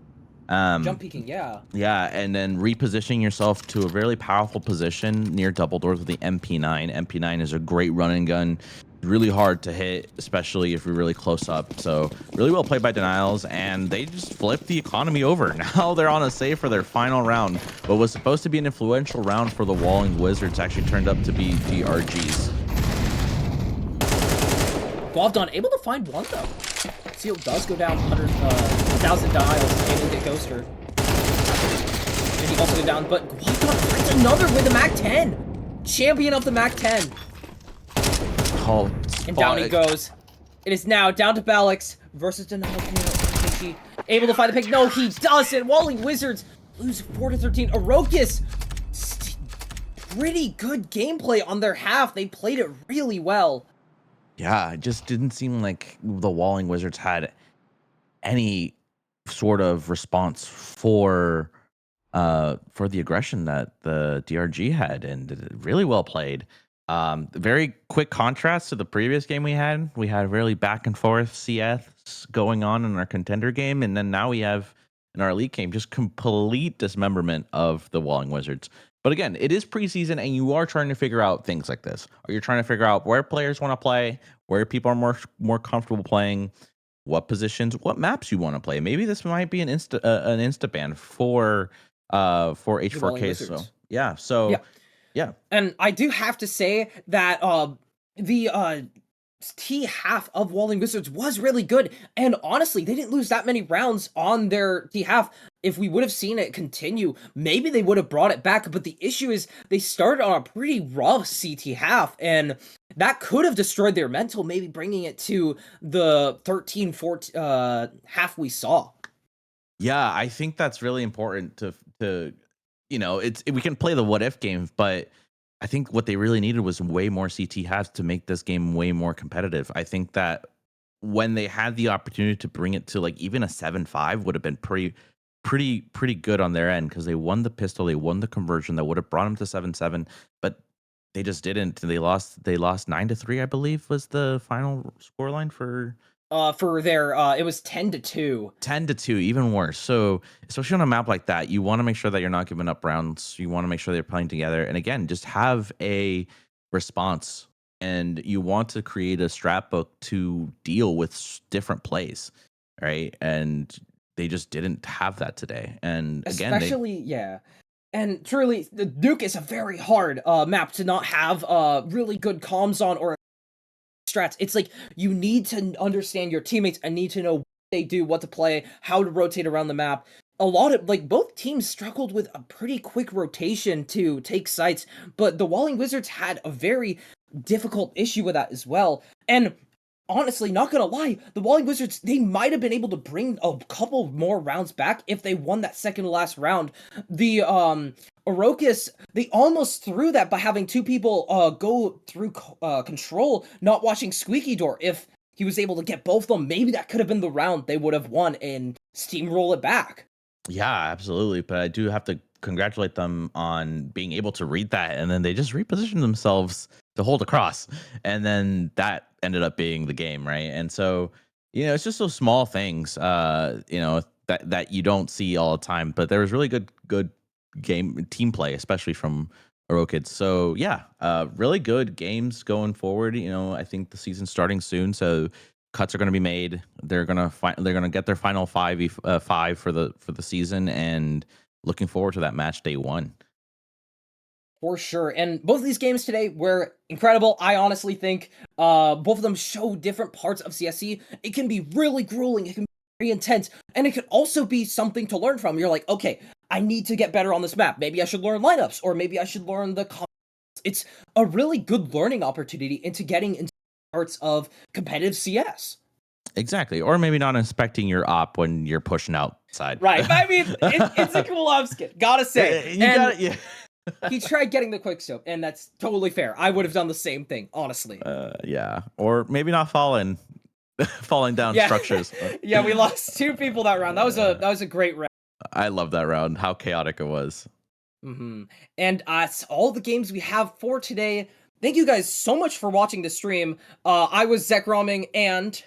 Jump peeking, yeah. Yeah, and then repositioning yourself to a really powerful position near double doors with the MP9. MP9 is a great run and gun. Really hard to hit, especially if you're really close up. So really well played by Denials, and they just flipped the economy over. Now they're on a save for their final round. What was supposed to be an influential round for the Walling Wizards actually turned up to be DRG's. Guavdon able to find 1 though. Seal does go down 1,000 dials, able to get Ghoster. And he also go down, but Guavdon finds another with the MAC-10. Champion of the MAC-10. Oh, and down he goes. It is now down to Balix versus Denial. Able to find the pick. No, he doesn't. Walling Wizards lose 4-13. Arokas, pretty good gameplay on their half. They played it really well. Yeah, it just didn't seem like the Walling Wizards had any sort of response for the aggression that the DRG had, and really well played. Very quick contrast to the previous game we had. We had really back and forth CS going on in our contender game, and then now we have in our elite game just complete dismemberment of the Walling Wizards. But again, it is preseason, and you are trying to figure out things like this. Or you're trying to figure out where players want to play, where people are more comfortable playing, what positions, what maps you want to play. Maybe this might be an insta ban for H4K. So yeah, yeah. And I do have to say that the T half of Walling Wizards was really good. And honestly, they didn't lose that many rounds on their T half. If we would have seen it continue, maybe they would have brought it back. But the issue is they started on a pretty rough CT half, and that could have destroyed their mental, maybe bringing it to the 13-14 half we saw. Yeah, I think that's really important to we can play the what if game, but I think what they really needed was way more CT halves to make this game way more competitive. I think that when they had the opportunity to bring it to like even a 7-5 would have been pretty good on their end, because they won the pistol, they won the conversion that would have brought them to 7-7, but they just didn't. They lost 9-3, I believe was the final scoreline for their it was 10-2. 10-2, even worse. So especially on a map like that, you want to make sure that you're not giving up rounds. You want to make sure they're playing together, and again, just have a response, and you want to create a strat book to deal with different plays, right? And they just didn't have that today. And again, they Especially, yeah. And truly, the Duke is a very hard map to not have really good comms on or strats. It's like you need to understand your teammates and need to know what they do, what to play, how to rotate around the map. A lot of like both teams struggled with a pretty quick rotation to take sites, but the Walling Wizards had a very difficult issue with that as well. And honestly, not gonna lie, the Walling Wizards, they might have been able to bring a couple more rounds back if they won that second to last round. The Orokas, they almost threw that by having two people go through control, not watching Squeaky Door. If he was able to get both of them, maybe that could have been the round they would have won and steamroll it back. Yeah, absolutely. But I do have to congratulate them on being able to read that. And then they just repositioned themselves to hold across. And then that ended up being the game, right? And so, it's just those small things, that you don't see all the time. But there was really good game team play, especially from Kids. So yeah, really good games going forward. I think the season's starting soon. So cuts are going to be made. They're going to get their final five for the season, and looking forward to that match day 1. For sure. And both of these games today were incredible. I honestly think both of them show different parts of CSC. It can be really grueling, it can be very intense, and it could also be something to learn from. You're like, okay, I need to get better on this map. Maybe I should learn lineups, or maybe I should learn the it's a really good learning opportunity into getting into parts of competitive CS. Exactly, or maybe not inspecting your op when you're pushing outside. Right. I mean, it's a cool op skin, gotta say. You got it. Yeah. He tried getting the quick scope, and that's totally fair. I would have done the same thing, honestly. Yeah, or maybe not falling down Yeah. structures. Yeah, we lost 2 people that round. That was a great round. I love that round. How chaotic it was. And that's all the games we have for today. Thank you guys so much for watching the stream. I was Zek Roming, and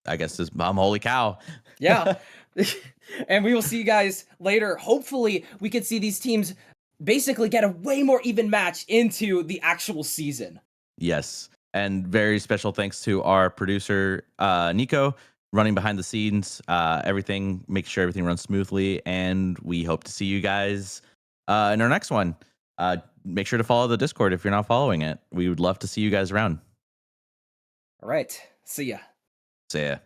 I guess this mom, holy cow. yeah. And we will see you guys later. Hopefully, we can see these teams basically get a way more even match into the actual season. Yes. And very special thanks to our producer, Nico, running behind the scenes. Make sure everything runs smoothly. And we hope to see you guys in our next one. Make sure to follow the Discord if you're not following it. We would love to see you guys around. All right. See ya. See ya.